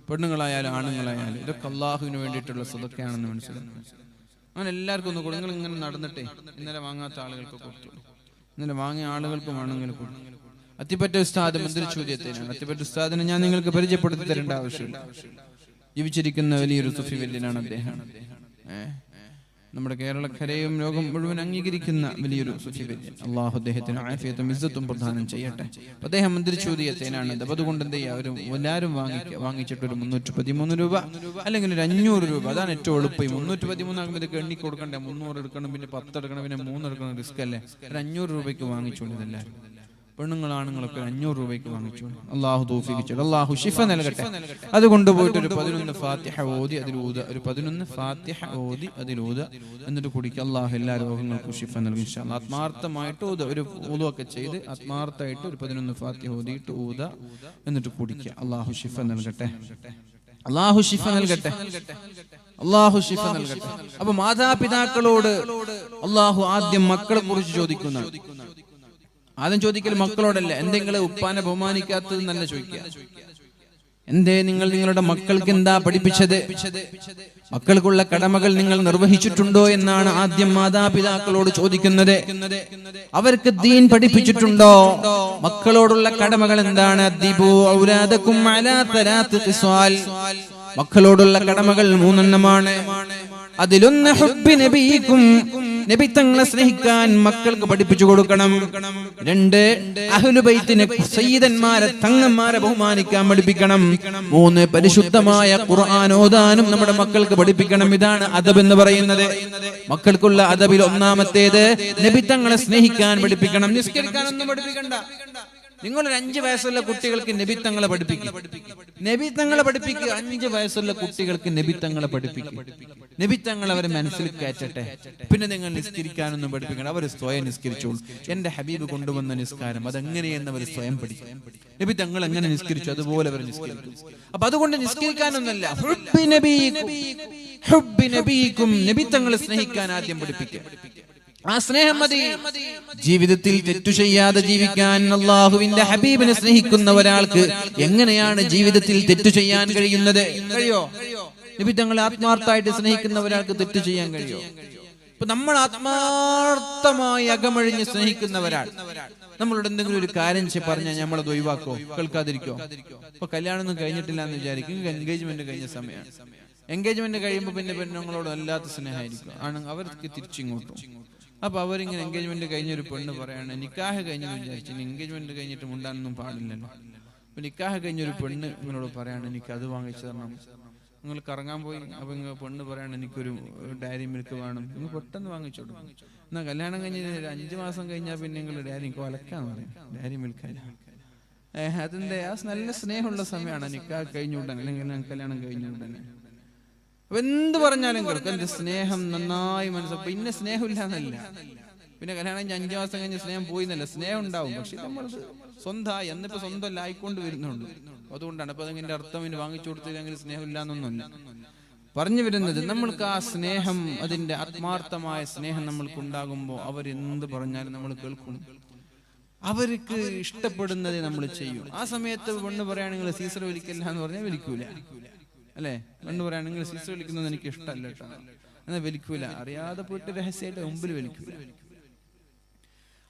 പെണ്ണുങ്ങളായാലും ആണുങ്ങളായാലും ഇതൊക്കെ അല്ലാഹുവിന് വേണ്ടിയിട്ടുള്ള സദഖയാണെന്ന് മനസ്സിലാക്കണം. അങ്ങനെ എല്ലാവർക്കും ഒന്ന് കൊടുങ്ങൾ. ഇങ്ങനെ നടന്നിട്ടേ ഇന്നലെ വാങ്ങാത്ത ആളുകൾക്ക് കൊടുത്തോളൂ. ഇന്നലെ വാങ്ങിയ ആളുകൾക്കും ആണെങ്കിൽ അത്തിപ്പറ്റ ഉസ്താദ് എന്തൊരു ചോദ്യത്തിനാണ്. അത്തിപ്പറ്റ ഉസ്താദിനെ ഞാൻ നിങ്ങൾക്ക് പരിചയപ്പെടുത്തി തരേണ്ട ആവശ്യമില്ല. ജീവിച്ചിരിക്കുന്ന വലിയൊരു സുഫി വര്യനാണ് അദ്ദേഹം. നമ്മുടെ കേരളക്കരയും ലോകം മുഴുവൻ അംഗീകരിക്കുന്ന വലിയൊരു സുഫി വര്യൻ. അള്ളാഹു അദ്ദേഹത്തിന് ആഫിയത്തും ഇസ്സത്തും പ്രദാനം ചെയ്യട്ടെ. അദ്ദേഹം എന്തൊരു ചോദ്യത്തിനാണ്. അതുകൊണ്ട് എന്ത് ചെയ്യുക, എല്ലാവരും വാങ്ങിച്ചിട്ട് ഒരു 313 രൂപ അല്ലെങ്കിൽ ഒരു 500 രൂപ. അതാണ് ഏറ്റവും എളുപ്പം. 313 ആകുമ്പോൾ ഇതൊക്കെ എണ്ണി കൊടുക്കണ്ടേ. 300 എടുക്കണം, പിന്നെ 10 എടുക്കണം, പിന്നെ 3 എടുക്കണം. റിസ്ക് അല്ലേ? ഒരു 500 രൂപയ്ക്ക് വാങ്ങിച്ചോളൂ. എല്ലാവരും പെണ്ണുങ്ങളാണുങ്ങളൊക്കെ 500 രൂപയ്ക്ക് വാങ്ങിച്ചോളൂ. അള്ളാഹു തൗഫീഖ് ചെയ്യട്ടെ. അള്ളാഹു ശിഫ നൽകട്ടെ. അതുകൊണ്ട് പോയിട്ട് ഒരു 11 ഫാത്തിഹ ഓതി അതിലൂത, ഒരു 11 ഫാത്തിഹ ഓതി അതിലൂത, എന്നിട്ട് കുടിക്കുക. അള്ളാഹു എല്ലാ രോഗങ്ങൾക്കും ശിഫ നൽകും ഇൻഷാ അല്ലാഹ്. ആത്മാർത്ഥമായിട്ട് ഒരു ഊതൊക്കെ ചെയ്ത് ആത്മാർത്ഥമായിട്ട് ഒരു 11 ഫാത്തിഹ ഓതിയിട്ട് ഊത, എന്നിട്ട് കുടിക്കുക. അള്ളാഹു ശിഫ നൽകട്ടെ. അള്ളാഹു ശിഫ നൽകട്ടെ. അള്ളാഹു ശിഫ നൽകട്ടെ. അപ്പൊ മാതാപിതാക്കളോട് അള്ളാഹു ആദ്യം മക്കളെ കുറിച്ച് ചോദിക്കുന്നതാണ്. ആദ്യം ചോദിക്കൽ മക്കളോടല്ല. എന്തെങ്കിലും ഉപ്പാനെ ബഹുമാനിക്കാത്തത് നല്ല ചോദിക്കുക. എന്തേ നിങ്ങൾ നിങ്ങളുടെ മക്കൾക്ക് എന്താ പഠിപ്പിച്ചത്? മക്കൾക്കുള്ള കടമകൾ നിങ്ങൾ നിർവഹിച്ചിട്ടുണ്ടോ എന്നാണ് ആദ്യം മാതാപിതാക്കളോട് ചോദിക്കുന്നത്. അവർക്ക് ദീൻ പഠിപ്പിച്ചിട്ടുണ്ടോ? മക്കളോടുള്ള കടമകൾ എന്താണ്? അദ്ദിബു ഔലാദകും അലാ തലാത്ത് ഖിസ്വാൽ. മക്കളോടുള്ള കടമകൾ 3 എണ്ണമാണ്. അതിലൊന്ന് ഹുബ്ബി നബിയിക്കും, നബി തങ്ങളെ സ്നേഹിക്കാൻ മക്കൾക്ക് പഠിപ്പിച്ചു കൊടുക്കണം. 2, അഹ്ലു ബൈത്തിനെ, സയ്യിദന്മാരെ, തങ്ങന്മാരെ ബഹുമാനിക്കാൻ പഠിപ്പിക്കണം. 3, പരിശുദ്ധമായ ഖുർആൻ ഓതാനും നമ്മുടെ മക്കൾക്ക് പഠിപ്പിക്കണം. ഇതാണ് അദബ് എന്ന് പറയുന്നത്. മക്കൾക്കുള്ള അദബിൽ ഒന്നാമത്തേത് നബി തങ്ങളെ സ്നേഹിക്കാൻ പഠിപ്പിക്കണം. നിസ്കരിക്കാനൊന്നും പഠിപ്പിക്കണ്ട. നിങ്ങളൊരു 5 വയസ്സുള്ള കുട്ടികൾക്ക് നബി തങ്ങളെ പഠിപ്പിക്കും. നബി തങ്ങളെ പഠിപ്പിക്കുക. 5 വയസ്സുള്ള കുട്ടികൾക്ക് നബി തങ്ങളെ പഠിപ്പിക്കും. നബി തങ്ങൾ അവരെ മനസ്സിൽ കയറ്റട്ടെ. പിന്നെ നിങ്ങൾ നിസ്കരിക്കാനൊന്നും പഠിപ്പിക്കണം. അവർ സ്വയം നിസ്കരിച്ചോളൂ. എന്റെ ഹബീബ് കൊണ്ടുവന്ന നിസ്കാരം അതെങ്ങനെയെന്ന് അവർ സ്വയം പഠിക്കും. നബി തങ്ങൾ എങ്ങനെ നിസ്കരിച്ചു അതുപോലെ അവർ നിസ്കരിക്കും. അപ്പൊ അതുകൊണ്ട് നിസ്കരിക്കാനൊന്നല്ല, ഹുബ്ബി നബിയിക്കും, നബി തങ്ങളെ സ്നേഹിക്കാൻ ആദ്യം പഠിപ്പിക്കുക. ആ സ്നേഹം മതി. ജീവിതത്തിൽ തെറ്റു ചെയ്യാതെ ജീവിക്കാൻ അല്ലാഹുവിന്റെ ഹബീബിനെ സ്നേഹിക്കുന്ന ഒരാൾക്ക് എങ്ങനെയാണ് ജീവിതത്തിൽ തെറ്റു ചെയ്യാൻ കഴിയുന്നത്? കഴിയോ? നബി തങ്ങളെ ആത്മാർത്ഥമായിട്ട് സ്നേഹിക്കുന്ന ഒരാൾക്ക് തെറ്റു ചെയ്യാൻ കഴിയോ? ഇപ്പൊ നമ്മൾ ആത്മാർത്ഥമായി അകമഴിഞ്ഞ് സ്നേഹിക്കുന്ന ഒരാൾ നമ്മളോട് എന്തെങ്കിലും ഒരു കാര്യം പറഞ്ഞാൽ നമ്മളത് ഒഴിവാക്കോ, കേൾക്കാതിരിക്കോ? ഇപ്പൊ കല്യാണം ഒന്നും കഴിഞ്ഞിട്ടില്ല എന്ന് വിചാരിക്കും. എൻഗേജ്മെന്റ് കഴിഞ്ഞ സമയമാണ്. എൻഗേജ്മെന്റ് കഴിയുമ്പോൾ പിന്നെ പെണ്ണുങ്ങളോട് വല്ലാത്ത സ്നേഹമായിരിക്കും. ആണ് അവർക്ക് തിരിച്ചിങ്ങോട്ടും. അപ്പൊ അവരിങ്ങനെ എൻഗേജ്മെന്റ് കഴിഞ്ഞൊരു പെണ്ണ് പറയാണ്, നിക്കാഹ് കഴിഞ്ഞെന്ന് വിചാരിച്ചു, എൻഗേജ്മെന്റ് കഴിഞ്ഞിട്ട് മുണ്ടാനൊന്നും പാടില്ലല്ലോ. അപ്പൊ നിക്കാഹ് കഴിഞ്ഞൊരു പെണ്ണ് നിങ്ങളോട് പറയാണ്, എനിക്ക് അത് വാങ്ങിച്ചു തരണം, നിങ്ങൾ കറങ്ങാൻ പോയി, അപ്പൊ നിങ്ങൾ പെണ്ണ് പറയാണ് എനിക്കൊരു ഡയറി മിൽക്ക് വേണം, നിങ്ങൾ പെട്ടെന്ന് വാങ്ങിച്ചു കൊടുക്കും. എന്നാൽ കല്യാണം കഴിഞ്ഞ് 5 മാസം കഴിഞ്ഞാൽ പിന്നെ നിങ്ങൾ ഡയറി കൊലക്കാന്ന് പറയും, ഡയറി മിൽക്ക്. അതിന്റെ ആ നല്ല സ്നേഹമുള്ള സമയമാണ് നിക്കാഹ് കഴിഞ്ഞുടനെ അല്ലെങ്കിൽ കല്യാണം കഴിഞ്ഞുടനെ. അപ്പൊ എന്ത് പറഞ്ഞാലും കേൾക്കും, എന്റെ സ്നേഹം നന്നായി മനസ്സിലാക്കും. പിന്നെ സ്നേഹമില്ല എന്നല്ല, പിന്നെ കല്യാണം കഴിഞ്ഞ് 5 മാസം കഴിഞ്ഞ് സ്നേഹം പോയി എന്നല്ല, സ്നേഹം ഉണ്ടാവും. പക്ഷെ നമ്മൾ സ്വന്തമായി എന്നിപ്പോ സ്വന്തമല്ല ആയിക്കൊണ്ട് വരുന്നുണ്ട്. അതുകൊണ്ടാണ് അപ്പൊ അതിന്റെ അർത്ഥം ഇനി വാങ്ങിച്ചു കൊടുത്തില്ലെങ്കിൽ സ്നേഹമില്ല എന്നൊന്നുമല്ല പറഞ്ഞു വരുന്നത്. നമ്മൾക്ക് ആ സ്നേഹം, അതിന്റെ ആത്മാർത്ഥമായ സ്നേഹം നമ്മൾക്ക് ഉണ്ടാകുമ്പോൾ അവരെന്ത് പറഞ്ഞാലും നമ്മൾ കേൾക്കും. അവർക്ക് ഇഷ്ടപ്പെടുന്നതേ നമ്മൾ ചെയ്യും. ആ സമയത്ത് പെണ്ണ് പറയുകയാണെങ്കിൽ സീസർ വലിക്കില്ല എന്ന് പറഞ്ഞാൽ വലിക്കൂല, അല്ലെ? പെണ്ണ് പറയുകയാണെങ്കിൽ സീസർ വലിക്കുന്നത് എനിക്ക് ഇഷ്ടമല്ല കേട്ടോ എന്നാൽ വലിക്കൂല, അറിയാതെ പോയിട്ട് രഹസ്യമായിട്ട് മുമ്പിൽ വലിക്കൂല.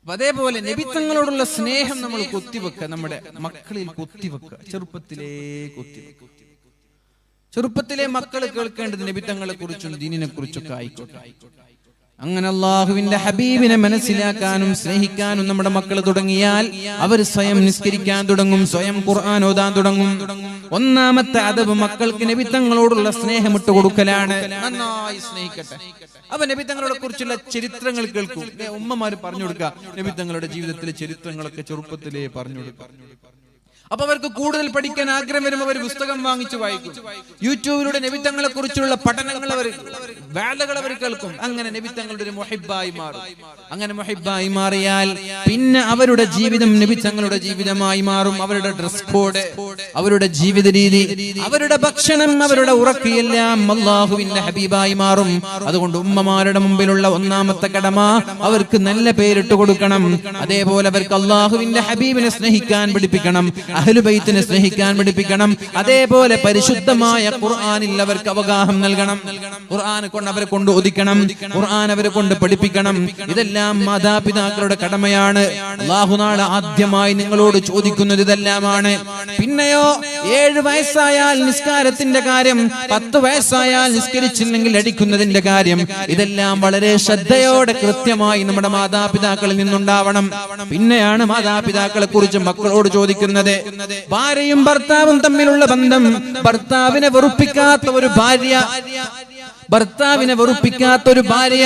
അപ്പൊ അതേപോലെ നബിത്തങ്ങളോടുള്ള സ്നേഹം നമ്മൾ കൊത്തിവെക്കുക, നമ്മുടെ മക്കളിൽ കൊത്തിവെക്കുക, ചെറുപ്പത്തിലേ കൊത്തിവെക്കുക. ചെറുപ്പത്തിലെ മക്കൾ കേൾക്കേണ്ടത് നബിത്തങ്ങളെ കുറിച്ചും ദീനിനെ കുറിച്ചൊക്കെ ആയിക്കോട്ടെ. അങ്ങനെ അല്ലാഹുവിന്റെ ഹബീബിനെ മനസ്സിലാക്കാനും സ്നേഹിക്കാനും നമ്മുടെ മക്കൾ തുടങ്ങിയാൽ അവർ സ്വയം നിസ്കരിക്കാൻ തുടങ്ങും, സ്വയം ഖുർആൻ ഓതാൻ തുടങ്ങും. ഒന്നാമത്തെ അദബ് മക്കൾക്ക് നബിത്തങ്ങളോടുള്ള സ്നേഹം ഇട്ട് കൊടുക്കലാണ്. നന്നായി സ്നേഹിക്കട്ടെ. അപ്പൊ നബിത്തങ്ങളെ കുറിച്ചുള്ള ചരിത്രങ്ങൾ കേൾക്കും. ഉമ്മമാര് പറഞ്ഞു കൊടുക്കുക, നബിത്തങ്ങളുടെ ജീവിതത്തിലെ ചരിത്രങ്ങളൊക്കെ ചെറുപ്പത്തിലേ പറഞ്ഞു കൊടുക്കുക. അപ്പൊ അവർക്ക് കൂടുതൽ പഠിക്കാൻ ആഗ്രഹം വരുമ്പോൾ അവർ പുസ്തകം വാങ്ങിച്ചു വായിക്കും. യൂട്യൂബിലൂടെ നബിത്തങ്ങളെ കുറിച്ചുള്ള പഠനങ്ങൾ അവർ വേളകൾ അവർ കേൾക്കും. അങ്ങനെ നബിത്തങ്ങളുടെ ഒരു മുഹിബ്ബായി മാറും. അങ്ങനെ മുഹിബ്ബായി മാറിയാൽ പിന്നെ അവരുടെ ജീവിതം നബിത്തങ്ങളുടെ ജീവിതമായി മാറും. അവരുടെ ഡ്രസ് കോഡ്, അവരുടെ ജീവിത രീതി, അവരുടെ ഭക്ഷണം, അവരുടെ ഉറക്കയെല്ലാം അല്ലാഹുവിന്റെ ഹബീബായി മാറും. അതുകൊണ്ട് ഉമ്മമാരുടെ മുമ്പിലുള്ള ഒന്നാമത്തെ കടമ അവർക്ക് നല്ല പേരിട്ട് കൊടുക്കണം. അതേപോലെ അവർക്ക് അല്ലാഹുവിന്റെ ഹബീബിനെ സ്നേഹിക്കാൻ പഠിപ്പിക്കണം, അഹ്ലുബൈത്തിനെ സ്നേഹിക്കാൻ പഠിപ്പിക്കണം. അതേപോലെ പരിശുദ്ധമായ ഖുർആനിൽ അവർക്ക് അവഗാഹം നൽകണം. ഖുർആൻ കൊണ്ട് അവരെ കൊണ്ട് ഒതുക്കണം, ഖുർആൻ അവരെ കൊണ്ട് പഠിപ്പിക്കണം. ഇതെല്ലാം മാതാപിതാക്കളുടെ കടമയാണ്. അല്ലാഹു നാളെ ആദ്യമായി നിങ്ങളോട് ചോദിക്കുന്നത് ഇതെല്ലാമാണ്. പിന്നെയോ 7 വയസ്സായാൽ നിസ്കാരത്തിന്റെ കാര്യം, 10 വയസ്സായാൽ നിസ്കരിച്ചില്ലെങ്കിൽ അടിക്കുന്നതിന്റെ കാര്യം, ഇതെല്ലാം വളരെ ശ്രദ്ധയോടെ കൃത്യമായി നമ്മുടെ മാതാപിതാക്കളിൽ നിന്നുണ്ടാവണം. പിന്നെയാണ് മാതാപിതാക്കളെ കുറിച്ച് മക്കളോട് ചോദിക്കുന്നത്. ഭാര്യയും ഭർത്താവും തമ്മിലുള്ള ബന്ധം, ഭർത്താവിനെ വെറുപ്പിക്കാത്ത ഒരു ഭാര്യ, ഭർത്താവിനെ വെറുപ്പിക്കാത്ത ഒരു ഭാര്യ,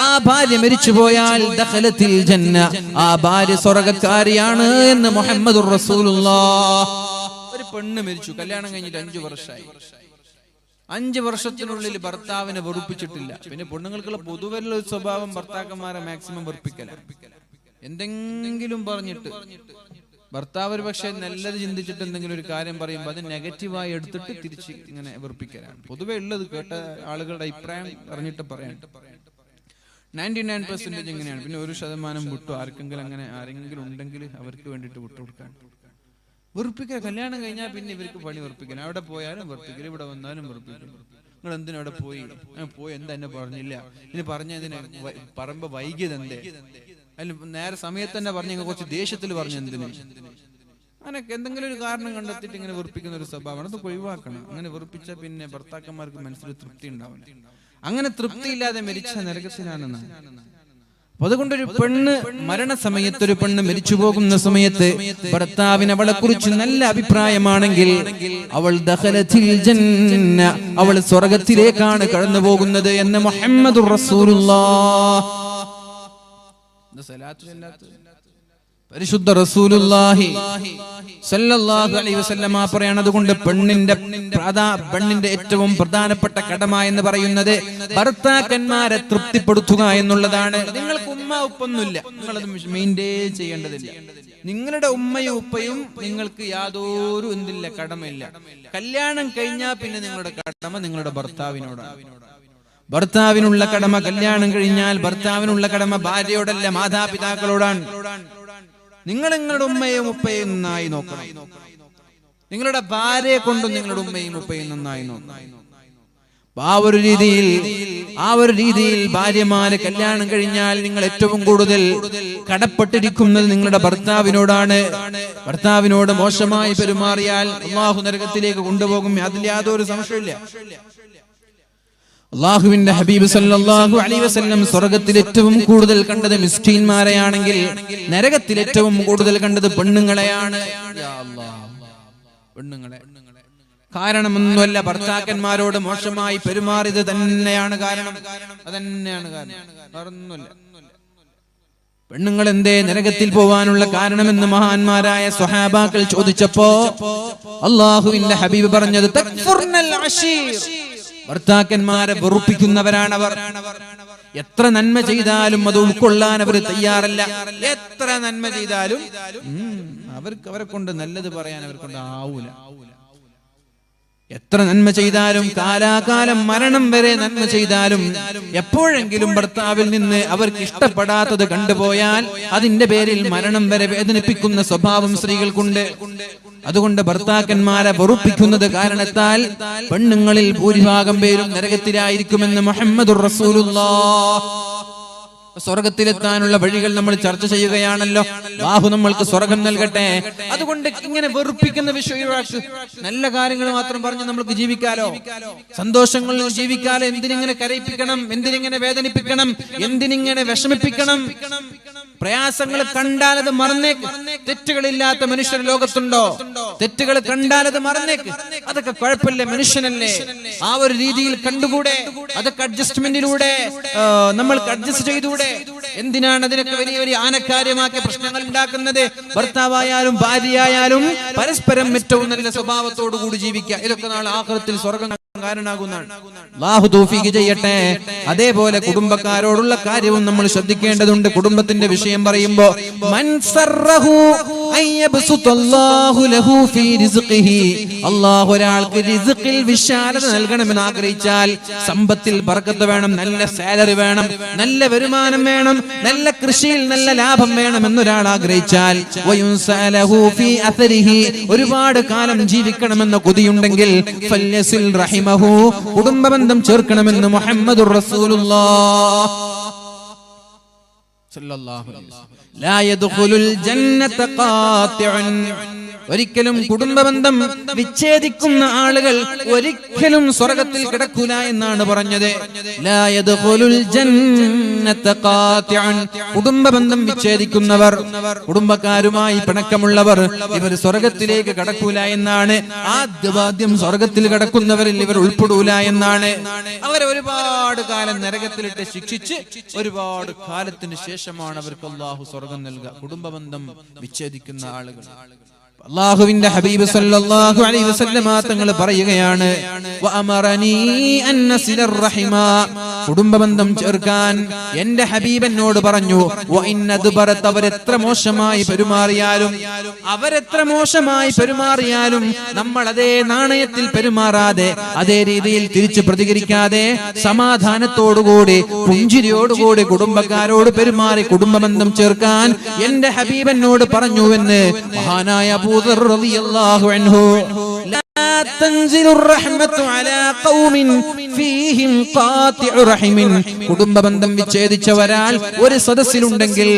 ആ ഭാര്യ മരിച്ചുപോയാൽ ദഖലത്തിൽ ജന്ന, ആ ഭാര്യ സ്വർഗ്ഗക്കാരിയാണ് എന്ന് മുഹമ്മദുർ റസൂലുള്ളാഹ്. ഒരു പെണ്ണ് മരിച്ചു, കല്യാണം കഴിഞ്ഞിട്ട് 5 വർഷമായി. 5 വർഷത്തിനുള്ളിൽ ഭർത്താവിനെ വെറുപ്പിച്ചിട്ടില്ല. പിന്നെ പെണ്ണുങ്ങൾക്കുള്ള പൊതുവെയുള്ള ഒരു സ്വഭാവം ഭർത്താക്കന്മാരെ മാക്സിമം വെറുപ്പിക്കലാണ്. എന്തെങ്കിലും പറഞ്ഞിട്ട് ഭർത്താവ് ഒരു പക്ഷേ നല്ലത് ചിന്തിച്ചിട്ട് എന്തെങ്കിലും ഒരു കാര്യം പറയുമ്പോൾ അത് നെഗറ്റീവായി എടുത്തിട്ട് തിരിച്ച് ഇങ്ങനെ വെറുപ്പിക്കലാണ് പൊതുവെ ഉള്ളത്. കേട്ട ആളുകളുടെ അഭിപ്രായം അറിഞ്ഞിട്ട് പറയാൻ 99% ഇങ്ങനെയാണ്. പിന്നെ 1% വിട്ടു, ആർക്കെങ്കിലും അങ്ങനെ ആരെങ്കിലും ഉണ്ടെങ്കിൽ അവർക്ക് വേണ്ടിയിട്ട് വിട്ടുകൊടുക്കാൻ. വെറുപ്പിക്കുക, കല്യാണം കഴിഞ്ഞാൽ പിന്നെ ഇവർക്ക് പണി വെറുപ്പിക്കണം. അവിടെ പോയാലും വെറുപ്പിക്കൽ, ഇവിടെ വന്നാലും വെറുപ്പിക്കും. നിങ്ങൾ എന്തിനും അവിടെ പോയി എന്താ എന്നെ പറഞ്ഞില്ല, ഇനി പറഞ്ഞതിന് പറയുമ്പോ വൈകിയത് എന്തേ, അതിൽ നേരെ സമയത്ത് തന്നെ പറഞ്ഞ കുറച്ച് ദേഷ്യത്തിൽ പറഞ്ഞു എന്തിന്, അങ്ങനെ എന്തെങ്കിലും ഒരു കാരണം കണ്ടെത്തിയിട്ട് ഇങ്ങനെ വെറുപ്പിക്കുന്ന ഒരു സ്വഭാവമാണ്. അത് ഒഴിവാക്കണം. അങ്ങനെ വെറുപ്പിച്ച പിന്നെ ഭർത്താക്കന്മാർക്ക് മനസ്സിൽ തൃപ്തി ഉണ്ടാവില്ല. അങ്ങനെ തൃപ്തിയില്ലാതെ മരിച്ച നരകത്തിലാണ്. അതുകൊണ്ടൊരു പെണ്ണ് മരണസമയത്ത്, ഒരു പെണ്ണ് മരിച്ചു പോകുന്ന സമയത്ത് ഭർത്താവിന് അവളെ കുറിച്ച് നല്ല അഭിപ്രായമാണെങ്കിൽ അവൾ ദഖലത്തിൽ ജന്ന, അവൾ സ്വർഗ്ഗത്തിലേക്കാണ് കടന്നു പോകുന്നത് എന്ന് മുഹമ്മദുർ റസൂലുള്ളാഹ്. പരിശുദ്ധ റസൂലുള്ളാഹി സല്ലല്ലാഹു അലൈഹി വസല്ലമ പറയാണ്, അതുകൊണ്ട് പെണ്ണിന്റെ ഏറ്റവും പ്രധാനപ്പെട്ട കടമ എന്ന് പറയുന്നത് ഭർത്താക്കന്മാരെ തൃപ്തിപ്പെടുത്തുക എന്നുള്ളതാണ്. നിങ്ങൾക്ക് ഉമ്മ ഉപ്പൊന്നുമില്ല, നിങ്ങളത് മെയിൻറ്റെയിൻ ചെയ്യേണ്ടതില്ല. നിങ്ങളുടെ ഉമ്മയും ഉപ്പയും നിങ്ങൾക്ക് യാതൊരു എന്തില്ല, കടമയില്ല. കല്യാണം കഴിഞ്ഞാൽ പിന്നെ നിങ്ങളുടെ കടമ നിങ്ങളുടെ ഭർത്താവിനോടാണ്. ഭർത്താവിനുള്ള കടമ കല്യാണം കഴിഞ്ഞാൽ ഭർത്താവിനുള്ള കടമ ഭാര്യയോടല്ല, മാതാപിതാക്കളോടാണ്. നിങ്ങൾ നിങ്ങളുടെ ഉമ്മയും ഉപ്പയും നന്നായി നോക്കണം. നിങ്ങളുടെ ഭാര്യയെ കൊണ്ടും നിങ്ങളുടെ ഉമ്മയും ഉപ്പയും നന്നായി നോക്കണം. ആ ഒരു രീതിയിൽ ഭാര്യമാരെ കല്യാണം കഴിഞ്ഞാൽ നിങ്ങൾ ഏറ്റവും കൂടുതൽ കടപ്പെട്ടിരിക്കുന്നത് നിങ്ങളുടെ ഭർത്താവിനോടാണ്. ഭർത്താവിനോട് മോശമായി പെരുമാറിയാൽ അല്ലാഹു നരകത്തിലേക്ക് കൊണ്ടുപോകും, അതിൽ യാതൊരു സംശയമില്ല. അല്ലാഹുവിന്റെ ഹബീബ് സല്ലല്ലാഹു അലൈഹി വസല്ലം സ്വർഗ്ഗത്തിൽ ഏറ്റവും കൂടുതൽ കണ്ടത് മിസ്കീന്മാരെയാണെങ്കിൽ നരകത്തിൽ ഏറ്റവും കൂടുതൽ കണ്ടത് പെണ്ണുങ്ങളെയാണ്. യാ അല്ലാഹ്, പെണ്ണുങ്ങളെ. കാരണമൊന്നുമല്ല. ഭർത്താക്കന്മാരോട് മോശമായി പെരുമാറിയത് തന്നെയാണ് കാരണം. അതന്നെയാണ് കാരണം, വേറൊന്നുമല്ല. പെണ്ണുങ്ങൾ എന്തേ നരകത്തിൽ പോവാനുള്ള കാരണമെന്ന് മഹാന്മാരായ സ്വഹാബാക്കൾ ചോദിച്ചപ്പോ അല്ലാഹുവിന്റെ ഹബീബ് പറഞ്ഞത് തക്ഫുർനൽ അശീർ, ഭർത്താക്കന്മാരെ വെറുപ്പിക്കുന്നവരാണവർ. എത്ര നന്മ ചെയ്താലും അത് ഉൾക്കൊള്ളാൻ അവർ തയ്യാറല്ല. എത്ര നന്മ ചെയ്താലും അവരെ കൊണ്ട് നല്ലത് പറയാൻ അവരെ കൊണ്ട് ആവൂല. എത്ര നന്മ ചെയ്താലും, കാലാകാലം മരണം വരെ നന്മ ചെയ്താലും, എപ്പോഴെങ്കിലും ഭർത്താവിൽ നിന്ന് അവർക്ക് ഇഷ്ടപ്പെടാത്തത് കണ്ടുപോയാൽ അതിന്റെ പേരിൽ മരണം വരെ വേദനിപ്പിക്കുന്ന സ്വഭാവം സ്ത്രീകൾക്കുണ്ട്. അതുകൊണ്ട് ഭർത്താക്കന്മാരെ വെറുപ്പിക്കുന്നത് കാരണത്താൽ പെണ്ണുങ്ങളിൽ ഭൂരിഭാഗം പേരും നരകത്തിലായിരിക്കുമെന്ന് മുഹമ്മദുർ റസൂലുള്ളാഹ്. സ്വർഗത്തിലെത്താനുള്ള വഴികൾ നമ്മൾ ചർച്ച ചെയ്യുകയാണല്ലോ. അല്ലാഹു നമ്മൾക്ക് സ്വർഗം നൽകട്ടെ. അതുകൊണ്ട് ഇങ്ങനെ വെറുപ്പിക്കുന്ന വിഷയം, നല്ല കാര്യങ്ങൾ മാത്രം പറഞ്ഞ് നമ്മൾക്ക് ജീവിക്കാലോ, സന്തോഷങ്ങളിൽ ജീവിക്കാലോ. എന്തിനിങ്ങനെ കരയിപ്പിക്കണം, എന്തിനിങ്ങനെ വേദനിപ്പിക്കണം, എന്തിനിങ്ങനെ വിഷമിപ്പിക്കണം? പ്രയാസങ്ങൾ കണ്ടാൽ അത് മറന്നേക്ക്. തെറ്റുകളില്ലാത്ത മനുഷ്യർ ലോകത്തുണ്ടോ? തെറ്റുകൾ കണ്ടാൽ അത് മറന്നേക്ക്. അതൊക്കെ കുഴപ്പമില്ല, മനുഷ്യനല്ലേ. ആ ഒരു രീതിയിൽ കണ്ടുകൂടെ? അതൊക്കെ അഡ്ജസ്റ്റ്മെന്റിലൂടെ നമ്മൾക്ക് അഡ്ജസ്റ്റ് ചെയ്തുകൂടെ? എന്തിനാണ് അതിനൊക്കെ വലിയ വലിയ ആനക്കാര്യമാക്കിയ പ്രശ്നങ്ങൾ ഉണ്ടാക്കുന്നത്? ഭർത്താവായാലും ഭാര്യയായാലും പരസ്പരം ഏറ്റവും നല്ല സ്വഭാവത്തോടു കൂടി ജീവിക്കുക. ഇതൊക്കെ നാളെ ആഖിറത്തിൽ സ്വർഗ്ഗം കാരണമാകുന്നതാണ്. അല്ലാഹു തൗഫീഖ് ചെയ്യട്ടെ. അതേപോലെ കുടുംബക്കാരോടുള്ള കാര്യവും നമ്മൾ ശ്രദ്ധിക്കേണ്ടതുണ്ട്. കുടുംബത്തിന്റെ വിഷയം പറയുമ്പോൾ മൻ സറഹു അയ്യബ്സുതല്ലാഹു ലഹു ഫീ റിസ്ഖിഹി, അല്ലാഹു ഒരാൾക്ക് റിസ്ഖിൽ വിശാലത നൽകണമെന്ന് ആഗ്രഹിച്ചാൽ, സമ്പത്തിൽ ബർക്കത്ത് വേണം, നല്ല സാലറി വേണം, നല്ല വരുമാനം വേണം, നല്ല കൃഷിയിൽ നല്ല ലാഭം വേണം എന്നൊരാൾ ആഗ്രഹിച്ചാൽ, വയുൻസലഹു ഫീ അഥരിഹി, ഒരുപാട് കാലം ജീവിക്കണമെന്ന കൊതിയുണ്ടെങ്കിൽ ഫല്യസിൽ റഹിമഹു, കുടുംബബന്ധം ചേർക്കണമെന്ന് മുഹമ്മദുർ റസൂലുള്ളാഹ് സല്ലല്ലാഹു അലൈഹി വസല്ലം. ലാ യദ്ഖുലുൽ ജന്നത ഖാതിഉൻ, ഒരിക്കലും കുടുംബബന്ധം വിച്ഛേദിക്കുന്ന ആളുകൾ ഒരിക്കലും സ്വർഗ്ഗത്തിൽ കിടക്കൂല എന്നാണ് പറഞ്ഞത്. ലാ യദ്ഖുലുൽ ജന്നത ഖാതിഉൻ, കുടുംബബന്ധം വിച്ഛേദിക്കുന്നവർ, കുടുംബക്കാരുമായി പിണക്കമുള്ളവർ, ഇവർ സ്വർഗ്ഗത്തിലേക്ക് കടക്കൂല എന്നാണ്. ആദ്യം സ്വർഗ്ഗത്തിൽ കടക്കുന്നവരിൽ ഇവർ ഉൾപ്പെടൂല എന്നാണ്. അവരെ ഒരുപാട് കാലം നരകത്തിലിട്ട് ശിക്ഷിച്ച് ഒരുപാട് കാലത്തിന് ശേഷമാണ് അവർക്ക് അല്ലാഹു സ്വർഗ്ഗം നൽകുക. കുടുംബബന്ധം വിച്ഛേദിക്കുന്ന ആളുകൾ. അല്ലാഹുവിന്റെ ഹബീബ് സല്ലല്ലാഹു അലൈഹി വസല്ലമ തങ്ങൾ പറയുകയാണ്, വഅമറനീ അൻ നസിലർ റഹിമ, കുടുംബബന്ധം ചേർക്കാൻ എന്റെ ഹബീബ് എന്നോട് പറഞ്ഞു. വഇന്നദ്ബറത, അവരെത്ര മോശമായി പെരുമാറിയാലും, അവരെത്ര മോശമായി പെരുമാറിയാലും നമ്മൾ അതേ നാണയത്തിൽ പെരുമാറാതെ, അതേ രീതിയിൽ തിരിച്ചു പ്രതികരിക്കാതെ, സമാധാനത്തോടുകൂടി പുഞ്ചിരിയോടുകൂടി കുടുംബക്കാരോട് പെരുമാറി കുടുംബബന്ധം ചേർക്കാൻ എന്റെ ഹബീബ് എന്നോട് പറഞ്ഞുവെന്ന് മഹാനായ അബൂ ദർ റളിയല്ലാഹു അൻഹു. ലാ തൻസിലുർ റഹ്മത്തു അലാ ഖൗമിൻ ഫീഹിം ഖാതിഉ റഹിമിൻ, കുടുംബബന്ധം വിച്ഛേദിച്ച ഒരാൾ ഒരു സദസ്സിലുണ്ടെങ്കിൽ,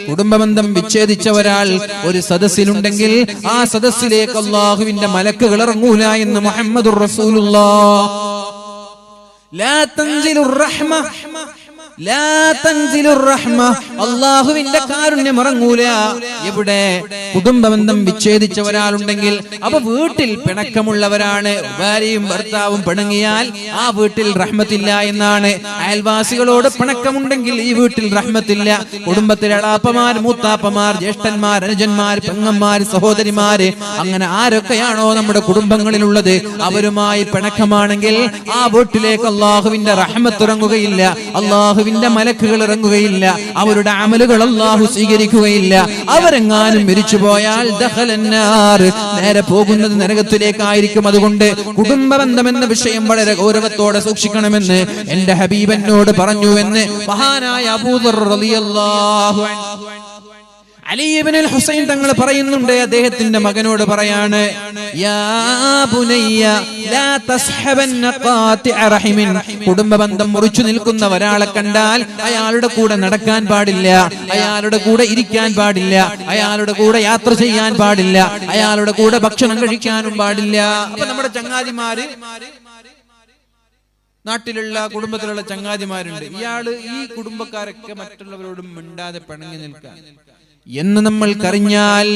കുടുംബബന്ധം വിച്ഛേദിച്ച ഒരാൾ ഒരു സദസ്സിലുണ്ടെങ്കിൽ ആ സദസ്സിലേക്ക് അല്ലാഹുവിന്റെ മലക്കുകൾ ഇറങ്ങൂല എന്ന് മുഹമ്മദുർ റസൂലുള്ളാഹ്. ലാ തൻസിലുർ റഹ്മ, ലാ തൻസിലുർ റഹ്മ, അല്ലാഹുവിന്റെ കാരുണ്യം ഇറങ്ങൂല. എവിടെ? കുടുംബബന്ധം വിച്ഛേദിച്ച ഒരാളുണ്ടെങ്കിൽ. അപ്പൊ വീട്ടിൽ പിണക്കമുള്ളവരാണ്, ഭാര്യയും ഭർത്താവും പിണങ്ങിയാൽ ആ വീട്ടിൽ റഹ്മത്തില്ല എന്നാണ്. അയൽവാസികളോട് പിണക്കമുണ്ടെങ്കിൽ ഈ വീട്ടിൽ റഹ്മത്തില്ല. കുടുംബത്തിലെ അളാപ്പമാർ, മൂത്താപ്പമാർ, ജ്യേഷ്ഠന്മാർ, അനുജന്മാർ, പെങ്ങന്മാർ, സഹോദരിമാര്, അങ്ങനെ ആരൊക്കെയാണോ നമ്മുടെ കുടുംബങ്ങളിലുള്ളത്, അവരുമായി പിണക്കമാണെങ്കിൽ ആ വീട്ടിലേക്ക് അല്ലാഹുവിന്റെ റഹ്മത്ത് ഇറങ്ങുകയില്ല, അല്ലാഹുവിന്റെ മലക്കുകൾ ഇറങ്ങുകയില്ല, അവരുടെ അമലുകൾ അല്ലാഹു സ്വീകരിക്കുകയില്ല. അവരെങ്ങാനും മരിച്ചു പോയാൽ ദഖലന്നാർ, നേരെ പോകുന്നത് നരകത്തിലേക്കായിരിക്കും. അതുകൊണ്ട് കുടുംബബന്ധം എന്ന വിഷയം വളരെ ഗൗരവത്തോടെ സൂക്ഷിക്കണമെന്ന് എന്റെ ഹബീബ് എന്നോട് പറഞ്ഞുവെന്ന് മഹാനായ അബൂ ദർ റളിയല്ലാഹു അൻഹു അലി ഇബ്നുൽ ഹുസൈൻ തങ്ങൾ പറയുന്നുണ്ട്. അദ്ദേഹത്തിന്റെ മകനോട് പറയാണ്, യാ ബുനയ്യ ലാ തസ്ഹബന്ന ഖാതിഅ റഹിമിൻ, കുടുംബബന്ധം മുറിച്ചു നിൽക്കുന്ന ഒരാളെ കണ്ടാൽ അയാളുടെ കൂടെ നടക്കാൻ പാടില്ല, അയാളുടെ കൂടെ ഇരിക്കാൻ പാടില്ല, അയാളുടെ കൂടെ യാത്ര ചെയ്യാൻ പാടില്ല, അയാളുടെ കൂടെ ഭക്ഷണം കഴിക്കാനും പാടില്ല. അപ്പൊ നമ്മുടെ ചങ്ങാതിമാര്, നാട്ടിലുള്ള കുടുംബത്തിലുള്ള ചങ്ങാതിമാരുണ്ട്, ഇയാള് ഈ കുടുംബക്കാരൊക്കെ മറ്റുള്ളവരോടും മിണ്ടാതെ പിണങ്ങി നിൽക്കാൻ, എന്ന് നമ്മൾക്കറിഞ്ഞാൽ,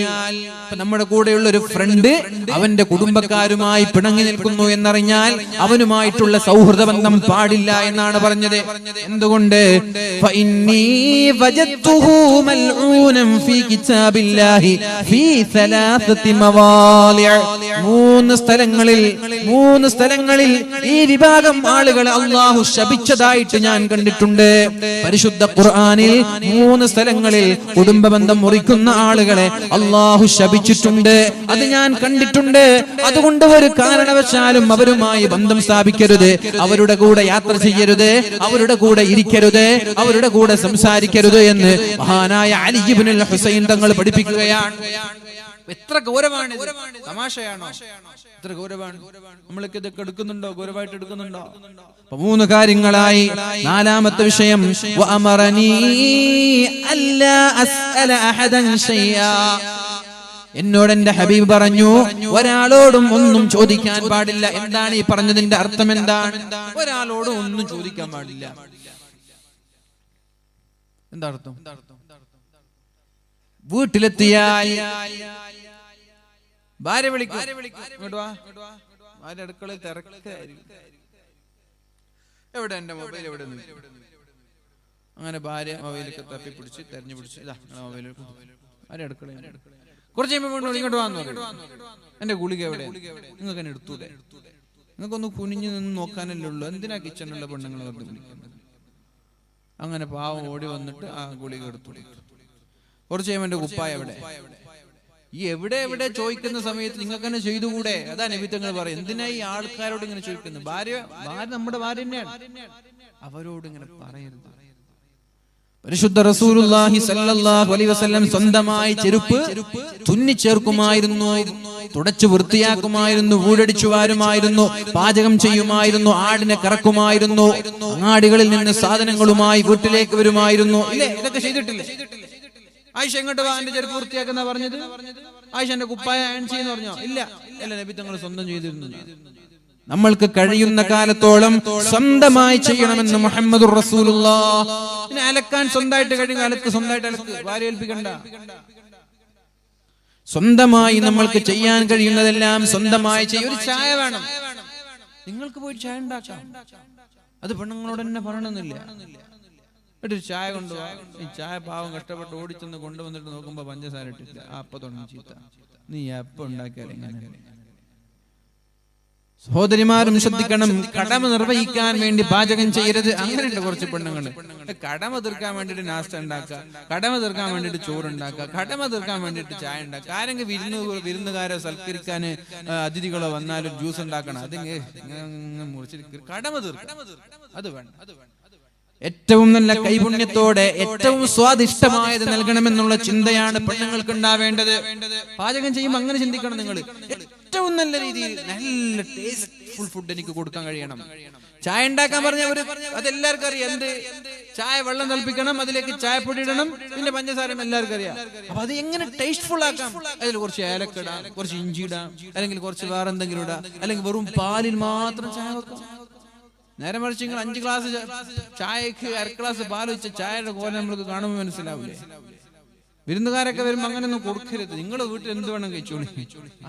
നമ്മുടെ കൂടെയുള്ള ഒരു ഫ്രണ്ട് അവന്റെ കുടുംബക്കാരുമായി പിണങ്ങി നിൽക്കുന്നു എന്നറിഞ്ഞാൽ അവനുമായിട്ടുള്ള സൗഹൃദ ബന്ധം പാടില്ല എന്നാണ് പറഞ്ഞത്. എന്തുകൊണ്ട്? ഫഇന്നീ വജദ്തുഹു മൽഊനൻ ഫീ കിതാബില്ലാഹി ഫീ സലാസതി മവാളിഅ. മൂന്ന് സ്ഥലങ്ങളിൽ ഈ വിഭാഗം ആളുകളെ അല്ലാഹു ശപിച്ചതായിട്ട് ഞാൻ കണ്ടിട്ടുണ്ട്. പരിശുദ്ധ ഖുർആനിൽ 3 സ്ഥലങ്ങളിൽ കുടുംബ ബന്ധം മുറിക്കുന്ന ആളുകളെ അല്ലാഹു ശപിച്ചിട്ടുണ്ട്. അത് ഞാൻ കണ്ടിട്ടുണ്ട്. അതുകൊണ്ട് ഒരു കാരണവശാലും അവരുമായി ബന്ധം സ്ഥാപിക്കരുത്, അവരുടെ കൂടെ യാത്ര ചെയ്യരുത്, അവരുടെ കൂടെ ഇരിക്കരുത്, അവരുടെ കൂടെ സംസാരിക്കരുത് എന്ന് മഹാനായ അലി ഇബ്നുൽ ഹുസൈൻ തങ്ങൾ പഠിപ്പിക്കുകയാണ്. എത്ര ഗൗരവമാണ്! തമാശയാണോ? എത്ര ഗൗരവമാണ്! നമ്മൾക്ക് ഇതൊക്കെ എടുക്കുന്നുണ്ടോ? ഗൗരവമായിട്ട് എടുക്കുന്നുണ്ടോ? 3 കാര്യങ്ങളായി. 4ാമത്തെ വിഷയം, വഅമറനീ അല്ലാ അസ്അല അഹദൻ ശൈആ. എന്നോട് എന്റെ ഹബീബ് പറഞ്ഞു, ഒരാളോടും ഒന്നും ചോദിക്കാൻ പാടില്ല. എന്താണ് ഈ പറഞ്ഞതിന്റെ അർത്ഥം? എന്താണ്? ഒരാളോടും ഒന്നും ചോദിക്കാൻ പാടില്ല. എന്താ അർത്ഥം? വീട്ടിലെത്തിയാൽ ഭാര്യ വിളിക്കും, ഭാര്യ അടുക്കളയിൽ തിരക്കായിരിക്കും, എവിടെ എന്റെ മൊബൈൽ എവിടെ? അങ്ങനെ ഭാര്യ മൊബൈലൊക്കെ തപ്പി പിടിച്ച് തെരഞ്ഞു പിടിച്ച് ഇതാ മൊബൈൽ, ഭാര്യ അടുക്കളയിൽ. കുറച്ച് കഴിയുമ്പോൾ ഇങ്ങോട്ട് വന്നു, എന്റെ ഗുളിക എവിടെ? നിങ്ങൾക്ക് എന്നെ എടുത്തൂടെ? നിങ്ങൾക്കൊന്ന് കുനിഞ്ഞു നിന്ന് നോക്കാനല്ലേ ഉള്ളൂ, എന്തിനാ കിച്ചണിലുള്ള പെണ്ണുങ്ങൾ വെറുതെ വിളിക്കുന്നത്? അങ്ങനെ പാവം ഓടി വന്നിട്ട് ആ ഗുളിക എടുത്തു. കുറച്ച് കഴിയുമ്പോൾ എന്റെ കുപ്പായ എവിടെ? ഈ എവിടെ ചോദിക്കുന്ന സമയത്ത് നിങ്ങൾക്ക് തന്നെ ചെയ്തുകൂടെ? അതാ നബി തങ്ങൾ പറയും, എന്തിനാ ഈ ആൾക്കാരോട് ഇങ്ങനെ ചോദിക്കുന്നത്? ഭാര്യ നമ്മുടെ ഭാര്യ തന്നെയാണ്, അവരോട് ഇങ്ങനെ പറയരുത്. പരിശുദ്ധ റസൂലുള്ളാഹി സ്വല്ലല്ലാഹു അലൈഹി വസല്ലം സ്വന്തമായി ചെരുപ്പ് തുന്നിച്ചേർക്കുമായിരുന്നു, തുടച്ചു വൃത്തിയാക്കുമായിരുന്നു, വീടടിച്ചു വാരുമായിരുന്നു, പാചകം ചെയ്യുമായിരുന്നു, ആടിനെ കറക്കുമായിരുന്നു, അങ്ങാടികളിൽ നിന്ന് സാധനങ്ങളുമായി വീട്ടിലേക്ക് വരുമായിരുന്നു. ഇല്ലേ? ഇതൊക്കെ ചെയ്തിട്ടില്ലേ? ആയിഷ എങ്ങോട്ട് വാ, എന്റെ ചെരുപ്പ് വൃത്തിയാക്കുന്ന പറഞ്ഞത്? ആയിഷ എന്റെ കുപ്പായ അയൺ ചെയ്യുന്ന പറഞ്ഞോ? ഇല്ല. നബി തങ്ങൾ സ്വന്തം ചെയ്തിരുന്നു. നമ്മൾക്ക് കഴിയുന്ന കാലത്തോളം സ്വന്തമായി ചെയ്യണമെന്ന് മുഹമ്മദുർ റസൂലുള്ളാഹ്. പിന്നെ അലക്കാൻ സ്വന്തമായിട്ട് കഴിയുന്ന അലക്ക് സ്വന്തമായിട്ട് അലക്ക്, ഭാര്യ ഏൽപ്പിക്കണ്ട. സ്വന്തമായി നമ്മൾക്ക് ചെയ്യാൻ കഴിയുന്നതെല്ലാം സ്വന്തമായി ചെയ്യും. ഒരു ചായ വേണം, നിങ്ങൾക്ക് പോയി ചായ ഉണ്ടാക്കാം. അത് പെണ്ണുങ്ങളോട് തന്നെ പറയണമെന്നില്ല. ഒരു ചായ കൊണ്ടുപോവാ, ഈ ചായ പാവം കഷ്ടപ്പെട്ട് ഓടിച്ചെന്ന് കൊണ്ടുവന്നിട്ട് നോക്കുമ്പോ പഞ്ചസാര ഇട്ടില്ല. അപ്പൊ തുടങ്ങി ചീത്ത, നീ എപ്പോ ഉണ്ടാക്കിയാൽ എങ്ങനെ? സഹോദരിമാരും ശ്രദ്ധിക്കണം, കടമ നിർവഹിക്കാൻ വേണ്ടി പാചകം ചെയ്യരുത്. അങ്ങനെയുണ്ട് കുറച്ച് പെണ്ണുങ്ങള്, കടമ തീർക്കാൻ വേണ്ടിട്ട് നാസ്ത ഉണ്ടാക്കുക, കടമ തീർക്കാൻ വേണ്ടിട്ട് ചോറുണ്ടാക്കുക, കടമ തീർക്കാൻ വേണ്ടിട്ട് ചായ ഉണ്ടാക്കുക. ആരെങ്കിലും വിരുന്നുകാരെ സൽക്കരിക്കാന് അതിഥികളോ വന്നാലും ജ്യൂസ് ഉണ്ടാക്കണം, അത് മുറിച്ചിട്ട് കടമ തീർക്കണം. അത് വേണം. ഏറ്റവും നല്ല കൈപുണ്യത്തോടെ ഏറ്റവും സ്വാദിഷ്ടമായത് നൽകണമെന്നുള്ള ചിന്തയാണ് പെണ്ണുങ്ങൾക്ക് ഉണ്ടാവേണ്ടത്. പാചകം ചെയ്യുമ്പോൾ അങ്ങനെ ചിന്തിക്കണം. നിങ്ങൾ ഏറ്റവും നല്ല രീതിയിൽ നല്ല ടേസ്റ്റ്ഫുൾ ഫുഡ് എനിക്ക് കൊടുക്കാൻ കഴിയണം. ചായ ഉണ്ടാക്കാൻ പറഞ്ഞവര് അതെല്ലാവർക്കും അറിയാം. എന്ത് ചായ വെള്ളം തിളപ്പിക്കണം, അതിലേക്ക് ചായപ്പൊടി ഇടണം, പിന്നെ പഞ്ചസാരം എല്ലാവർക്കും അറിയാം. അപ്പൊ അത് എങ്ങനെ ടേസ്റ്റ്ഫുൾ ആക്കാം? അതിൽ കുറച്ച് ഏലക്ക ഇടാം, കുറച്ച് ഇഞ്ചി ഇടാം, അല്ലെങ്കിൽ കുറച്ച് വേറെ എന്തെങ്കിലും ഇടാം, അല്ലെങ്കിൽ വെറും പാലിൽ മാത്രം ചായ വെക്കാം. നേരെ മറിച്ച് നിങ്ങൾ 5 ഗ്ലാസ് ചായക്ക് 1/2 ഗ്ലാസ് പാൽ വെച്ച ചായയുടെ കോല നമ്മൾക്ക് കാണുമ്പോൾ മനസ്സിലാവില്ലേ? വിരുന്നുകാരൊക്കെ വരുമ്പോ അങ്ങനെയൊന്നും കൊടുക്കരുത്. നിങ്ങളുടെ വീട്ടിൽ എന്ത് വേണം കഴിച്ചോളി.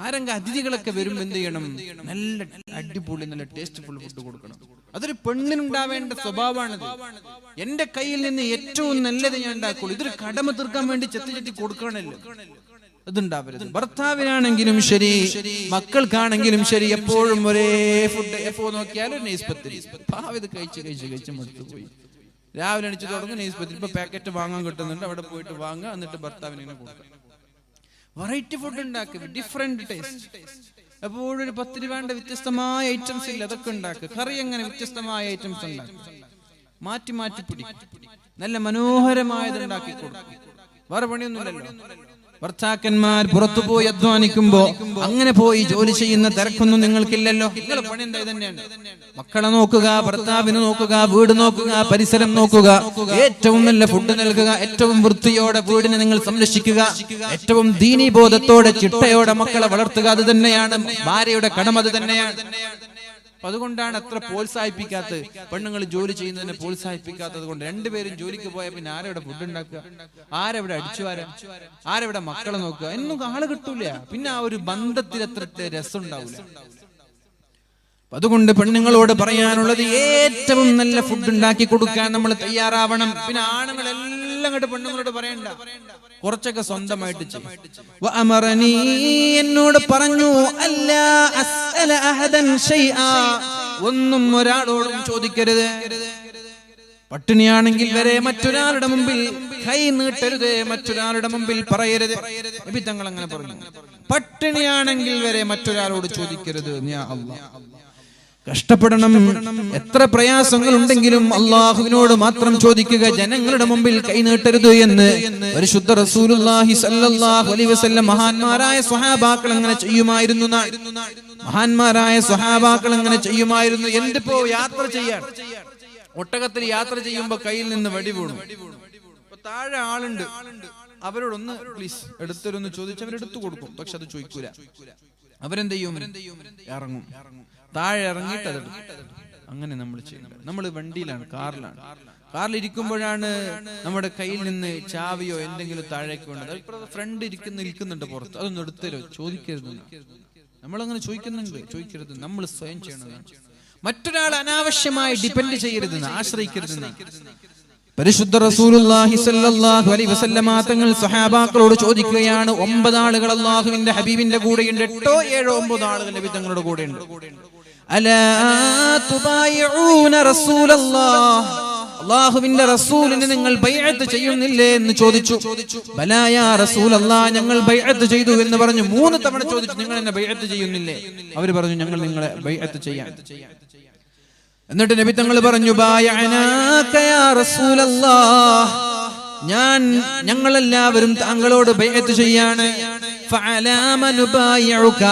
ആരെങ്കിലും അതിഥികളൊക്കെ വരുമ്പോ എന്ത് ചെയ്യണം? നല്ല അടിപൊളി നല്ല ടേസ്റ്റ്ഫുൾ ഫുഡ് കൊടുക്കണം. അതൊരു പെണ്ണിനുണ്ടാവേണ്ട സ്വഭാവമാണിത്. എന്റെ കയ്യിൽ നിന്ന് ഏറ്റവും നല്ലത് ഞാൻ ഉണ്ടാക്കുള്ളൂ. ഇതൊരു കടമ തീർക്കാൻ വേണ്ടി ചെത്തി കൊടുക്കണല്ലോ, അതുണ്ടാവരുത്. ഭർത്താവിനാണെങ്കിലും ശരി, മക്കൾക്കാണെങ്കിലും ശരി, എപ്പോഴും ഒരേ ഫുഡ്. എപ്പോ നോക്കിയാലും നെയ്സ്പത്തിരി. ഇത് കഴിച്ച് മടുത്തു പോയി. രാവിലെ എണിച്ച് തുടങ്ങും നെയ്സ്പത്തിരി. ഇപ്പൊ പാക്കറ്റ് വാങ്ങാൻ കിട്ടുന്നുണ്ട്, അവിടെ പോയിട്ട് വാങ്ങുക, എന്നിട്ട് ഭർത്താവിനെ കൊടുക്കുക. വെറൈറ്റി ഫുഡ് ഉണ്ടാക്കുക, ഡിഫറെന്റ് ടേസ്റ്റ്. എപ്പോഴും ഒരു 10 വേണ്ട വ്യത്യസ്തമായ ഐറ്റംസ് ഇല്ല, അതൊക്കെ ഉണ്ടാക്കുക. കറി എങ്ങനെ വ്യത്യസ്തമായ ഐറ്റംസ് ഉണ്ടാക്കുക, മാറ്റി മാറ്റി പിടിക്കും. നല്ല മനോഹരമായത് ഉണ്ടാക്കി കൊടുക്കും. വേറെ പണിയൊന്നുമില്ലല്ലോ. ഭർത്താക്കന്മാർ പുറത്തു പോയി അധ്വാനിക്കുമ്പോ അങ്ങനെ പോയി ജോലി ചെയ്യുന്ന തിരക്കൊന്നും നിങ്ങൾക്കില്ലല്ലോ. നിങ്ങളുടെ പണി എന്താ? തന്നെയാണ്. മക്കളെ നോക്കുക, ഭർത്താവിനെ നോക്കുക, വീട് നോക്കുക, പരിസരം നോക്കുക, ഏറ്റവും നല്ല ഫുഡ് നൽകുക, ഏറ്റവും വൃത്തിയോടെ വീടിനെ നിങ്ങൾ സംരക്ഷിക്കുക, ഏറ്റവും ദീനീബോധത്തോടെ ചിട്ടയോടെ മക്കളെ വളർത്തുക. അത് തന്നെയാണ് ഭാര്യയുടെ കടമ. അത് തന്നെയാണ്. അതുകൊണ്ടാണ് അത്ര പ്രോത്സാഹിപ്പിക്കാത്തത്. പെണ്ണുങ്ങൾ ജോലി ചെയ്യുന്നതിനെ പ്രോത്സാഹിപ്പിക്കാത്തത് കൊണ്ട്. രണ്ടുപേരും ജോലിക്ക് പോയാൽ പിന്നെ ആരെവിടെ ഫുഡ് ഉണ്ടാക്കുക, ആരെവിടെ അടിച്ചു വാരാൻ, ആരെവിടെ മക്കളെ നോക്കുക, എന്നും ആള് കിട്ടൂല. പിന്നെ ആ ഒരു ബന്ധത്തിൽ അത്ര രസം ഉണ്ടാവില്ല. അതുകൊണ്ട് പെണ്ണുങ്ങളോട് പറയാനുള്ളത്, ഏറ്റവും നല്ല ഫുഡ് ഉണ്ടാക്കി കൊടുക്കാൻ നമ്മൾ തയ്യാറാവണം. പിന്നെ ആണുങ്ങളെല്ലാം അങ്ങോട്ട് പെണ്ണുങ്ങളോട് പറയണ്ട, കുറച്ചൊക്കെ സ്വന്തമായിട്ട് ചെയ്യും. എന്നോട് പറഞ്ഞു, അല്ലാ അസ്അല അഹദൻ ശൈആ, ഒന്നും ഒരാളോടും ചോദിക്കരുത്. പട്ടിണിയാണെങ്കിൽ വരെ മറ്റൊരാളുടെ മുമ്പിൽ കൈ നീട്ടരുത്, മറ്റൊരാളുടെ മുമ്പിൽ പറയരുത്. നബി തങ്ങൾ അങ്ങനെ പറഞ്ഞു. പട്ടിണിയാണെങ്കിൽ വരെ മറ്റൊരാളോട് ചോദിക്കരുത്. യാ അല്ലാഹ്, കഷ്ടപ്പെടണം, എത്ര പ്രയാസങ്ങൾ ഉണ്ടെങ്കിലും അള്ളാഹുവിനോട് മാത്രം ചോദിക്കുക, ജനങ്ങളുടെ മുമ്പിൽ കൈനീട്ടരുത് എന്ന് പരിശുദ്ധ റസൂലുള്ളാഹി സ്വല്ലല്ലാഹു അലൈഹി വസല്ലം മഹാന്മാരായ സ്വഹാബാക്കൾ അങ്ങനെ ചെയ്യുമായിരുന്നു. മഹാന്മാരായ സ്വഹാബാക്കൾ അങ്ങനെ ചെയ്യുമായിരുന്നു. എന്തിപ്പോ യാത്ര ചെയ്യാൻ, ഒട്ടകത്തിൽ യാത്ര ചെയ്യുമ്പോ കയ്യിൽ നിന്ന് വടി വീണു, താഴെ ആളുണ്ട്, അവരോടൊന്ന് പ്ലീസ് എടുത്തരൊന്ന് ചോദിച്ച് അവരെടുത്തു കൊടുക്കും. പക്ഷെ അത് ചോദിക്കൂല. അവരെന്ത് ചെയ്യും? ഇറങ്ങും, താഴെ ഇറങ്ങിയിട്ട് അതെടുക്കും. അങ്ങനെ നമ്മൾ ചെയ്യണം. നമ്മൾ വണ്ടിയിലാണ്, കാറിലിരിക്കുമ്പോഴാണ് നമ്മുടെ കയ്യിൽ നിന്ന് ചാവിയോ എന്തെങ്കിലും താഴേക്ക് വേണ്ടത്. ഫ്രണ്ട് നിൽക്കുന്നുണ്ട് പുറത്ത്, അതൊന്നും എടുത്തരോ, ചോദിക്കരുത്. നമ്മളങ്ങനെ ചോദിക്കരുത്. നമ്മൾ സ്വയം ചെയ്യണതാണ്. മറ്റൊരാൾ അനാവശ്യമായി ഡിപെൻഡ് ചെയ്യരുത്, ആശ്രയിക്കരുത്. പരിശുദ്ധ റസൂലുള്ളാഹി സ്വല്ലല്ലാഹു അലൈഹി വസല്ലമ തങ്ങൾ സ്വഹാബാക്കളോട് ചോദിക്കുകയാണ്, 9 ആളുകൾ അല്ലാഹുവിന്റെ ഹബീബിന്റെ കൂടെയുണ്ട്. 8 7 9 ആളുകൾ നബി തങ്ങളുടെ കൂടെയുണ്ട്. അലാ തുബായിഊന റസൂലല്ലാഹ്, അല്ലാഹുവിന്റെ റസൂലിനെ നിങ്ങൾ ബൈഅത്ത് ചെയ്യുന്നില്ലേ എന്ന് ചോദിച്ചു. ബലാ യാ റസൂലല്ലാഹ്, ഞങ്ങൾ ബൈഅത്ത് ചെയ്തു എന്ന് പറഞ്ഞു. 3 തവണ ചോദിച്ചു, നിങ്ങൾ എന്നെ ബൈഅത്ത് ചെയ്യുന്നില്ലേ? അവർ പറഞ്ഞു, ഞങ്ങൾ നിങ്ങളെ ബൈഅത്ത് ചെയ്യാം. എന്നിട്ട് നബി തങ്ങൾ പറഞ്ഞു, ബായഅനാക യാ റസൂലല്ലാഹ്, ഞങ്ങളെല്ലാവരും താങ്കളോട് ബൈഅത്ത് ചെയ്യാണ്. ഫഅലാമ നുബായിഉക,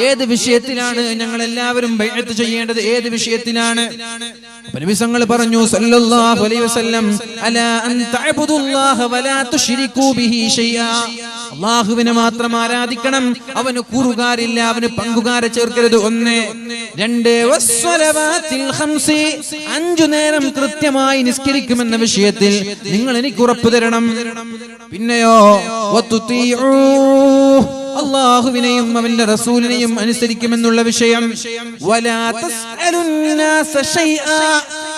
ഏത് വിഷയത്തിലാണ് ഞങ്ങളെല്ലാവരും ബൈഅത്ത് ചെയ്യേണ്ടത്? ഏത് വിഷയത്തിലാണ്? നബി തങ്ങൾ പറഞ്ഞു സല്ലല്ലാഹു അലൈഹി വസല്ലം, അലാ അൻ തഅബുദുല്ലാഹ വലാ തുശ്രികൂ ബിഹി ഷൈആ, അല്ലാഹുവിനെ മാത്രം ആരാധിക്കണം, അവന് കൂറുകാരില്ല, അവന് പങ്കുകാരെ ചേർക്കരുത്. 1 2 വസ്സലവാത്തിൽ ഖംസി, 5 നേരം കൃത്യമായി നിസ്കരിക്കുമെന്ന വിഷയത്തിൽ നിങ്ങൾ എനിക്ക് ഉറപ്പ് തരണം. പിന്നെയോ വതുതീഉ, അല്ലാഹുവിനെയും അവന്റെ റസൂലിനെയും അനുസരിക്കുമെന്നുള്ള വിഷയം. വലാ തസ്അലുന്നാസ ഷൈആ,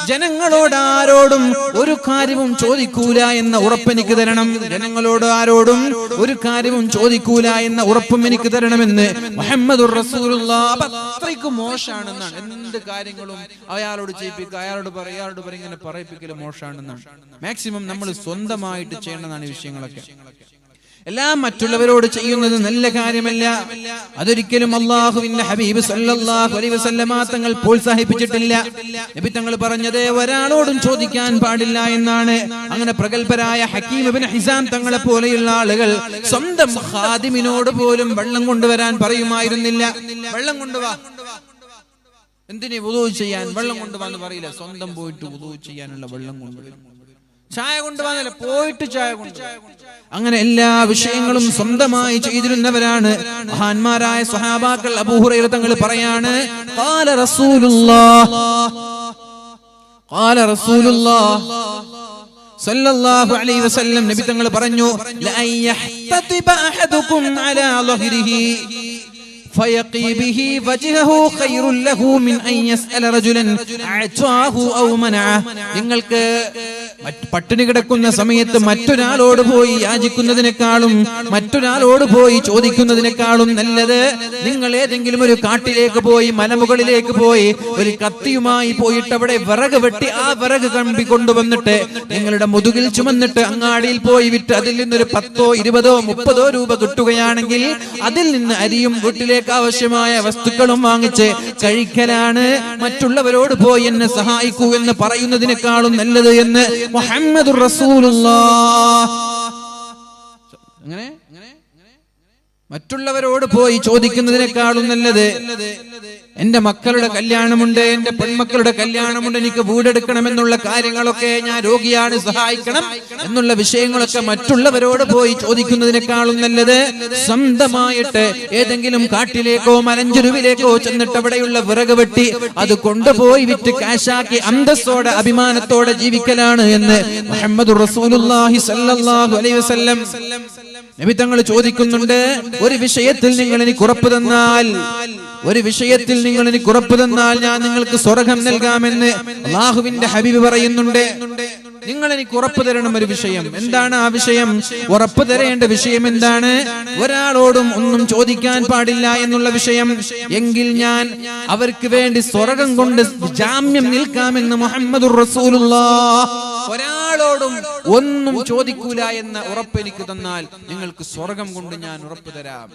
ജനങ്ങളോട് ആരോടും ഒരു കാര്യവും ചോദിക്കൂല എന്ന ഉറപ്പ് എനിക്ക് തരണം. ജനങ്ങളോട് ആരോടും ഒരു കാര്യവും ചോദിക്കൂല എന്ന ഉറപ്പും എനിക്ക് തരണമെന്ന് മുഹമ്മദുർ റസൂലുള്ളാഹ്. അത്രയ്ക്ക് മോശാണെന്നാണ്. എന്ത് കാര്യങ്ങളും അയാളോട് ചെയ്യിപ്പിക്കുക, അയാളോട് ഇങ്ങനെ പറയിപ്പിക്കൽ മോശാണെന്നാണ്. മാക്സിമം നമ്മൾ സ്വന്തമായിട്ട് ചെയ്യേണ്ടതാണ് ഈ വിഷയങ്ങളൊക്കെ. എല്ലാം മറ്റുള്ളവരോട് ചെയ്യുന്നത് നല്ല കാര്യമല്ല. അതൊരിക്കലും അല്ലാഹുവിന്റെ ഹബീബ് സല്ലല്ലാഹു അലൈഹി വസല്ലമ തങ്ങൾ പ്രോത്സാഹിപ്പിച്ചിട്ടില്ല. നബി തങ്ങൾ പറഞ്ഞത് ഒരാളോടും ചോദിക്കാൻ പാടില്ല എന്നാണ്. അങ്ങനെ പ്രഗൽഭരായ ഹക്കീം ഇബ്നു ഹിസാം തങ്ങളെ പോലെയുള്ള ആളുകൾ സ്വന്തം ഖാദിമിനോട് പോലും വെള്ളം കൊണ്ടുവരാൻ പറയുമായിരുന്നില്ല. വെള്ളം കൊണ്ടുവാ, എന്തിനു വുളൂ ചെയ്യാൻ വെള്ളം കൊണ്ടുവാന്ന് പറയില്ല. സ്വന്തം പോയിട്ട് വുളൂ ചെയ്യാനുള്ള വെള്ളം കൊണ്ടുവരും. ചായ കൊണ്ടുവന്നില്ല, പോയിട്ട് ചായ കൊണ്ടുവരും. അങ്ങനെ എല്ലാ വിഷയങ്ങളും സ്വന്തമായി ചെയ്തിരുന്നവരാണ് മഹാന്മാരായ സ്വഹാബാക്കൾ. അബൂ ഹുറൈറ തങ്ങൾ പറയാണ്, ഖാല റസൂലുള്ളാഹ് സല്ലല്ലാഹു അലൈഹി വസല്ലം, നബി തങ്ങൾ പറഞ്ഞു, ലാ യഹ്തതിബ അഹദുകും അലാ ളഹ്രിഹി ഫയഖി ബിഹി വജ്ഹഹു ഖൈറുൻ ലഹു മിൻ അൻ യസ്അല റജുലൻ അഅതാഹു ഔ മനഅ. നിങ്ങൾക്ക് പട്ടിണി കിടക്കുന്ന സമയത്ത് മറ്റൊരാളോട് പോയി യാചിക്കുന്നതിനേക്കാളും മറ്റൊരാളോട് പോയി ചോദിക്കുന്നതിനേക്കാളും നല്ലത് നിങ്ങൾ ഏതെങ്കിലും ഒരു കാട്ടിലേക്ക് പോയി, മലമുകളിലേക്ക് പോയി ഒരു കത്തിയുമായി പോയിട്ട് അവിടെ വിറക് വെട്ടി ആ വിറക് കമ്പി കൊണ്ടുവന്നിട്ട് നിങ്ങളുടെ മുതുകിൽ ചുമന്നിട്ട് അങ്ങാടിയിൽ പോയി വിറ്റ് അതിൽ നിന്നൊരു 10 20 30 രൂപ കിട്ടുകയാണെങ്കിൽ അതിൽ നിന്ന് അരിയും വീട്ടിലേക്ക് ആവശ്യമായ വസ്തുക്കളും വാങ്ങിച്ച് കഴിക്കലാണ് മറ്റുള്ളവരോട് പോയി എന്നെ സഹായിക്കൂ എന്ന് പറയുന്നതിനേക്കാളും നല്ലത് എന്ന് മുഹമ്മദുർ റസൂലുള്ളാഹ്. അങ്ങനെ മറ്റുള്ളവരോട് പോയി ചോദിക്കുന്നതിനേക്കാളും നല്ലത് എന്റെ മക്കളുടെ കല്യാണമുണ്ട്, എന്റെ പെൺമക്കളുടെ കല്യാണമുണ്ട്, എനിക്ക് വീടെടുക്കണമെന്നുള്ള കാര്യങ്ങളൊക്കെ, ഞാൻ രോഗിയാണ് സഹായിക്കണം എന്നുള്ള വിഷയങ്ങളൊക്കെ മറ്റുള്ളവരോട് പോയി ചോദിക്കുന്നതിനേക്കാളും നല്ലത് സ്വന്തമായിട്ട് ഏതെങ്കിലും കാട്ടിലേക്കോ മലഞ്ചെരുവിലേക്കോ ചെന്നിട്ട് അവിടെയുള്ള വിറക് വെട്ടി അത് കൊണ്ടുപോയി വിറ്റ് കാശാക്കി അന്തസ്സോടെ അഭിമാനത്തോടെ ജീവിക്കലാണ് എന്ന് മുഹമ്മദുർ റസൂലുള്ളാഹി സ്വല്ലല്ലാഹു അലൈഹി വസല്ലം നബി തങ്ങൾ ചോദിക്കുന്നുണ്ട്. ഒരു വിഷയത്തിൽ നിങ്ങൾ എനിക്ക് ഉറപ്പ് തന്നാൽ, ഒരു വിഷയത്തിൽ നിങ്ങൾ എനിക്ക് ഉറപ്പ് തന്നാൽ ഞാൻ നിങ്ങൾക്ക് സ്വർഗ്ഗം നൽകാമെന്ന് അല്ലാഹുവിന്റെ ഹബീബ് പറയുന്നുണ്ട്. നിങ്ങൾ എനിക്ക് ഉറപ്പ് തരണം ഒരു വിഷയം. എന്താണ് ആ വിഷയം? ഉറപ്പ് തരേണ്ട വിഷയം എന്താണ്? ഒരാളോടും ഒന്നും ചോദിക്കാൻ പാടില്ല എന്നുള്ള വിഷയം. എങ്കിൽ ഞാൻ അവർക്ക് വേണ്ടി സ്വർഗ്ഗം കൊണ്ട് ജാമ്യം നിൽക്കാമെന്ന് മുഹമ്മദുർ റസൂലുള്ളാഹ്. ഒരാളോടും ഒന്നും ചോദിക്കൂല എന്ന ഉറപ്പ് എനിക്ക് തന്നാൽ നിങ്ങൾക്ക് സ്വർഗ്ഗം കൊണ്ട് ഞാൻ ഉറപ്പ് തരാം.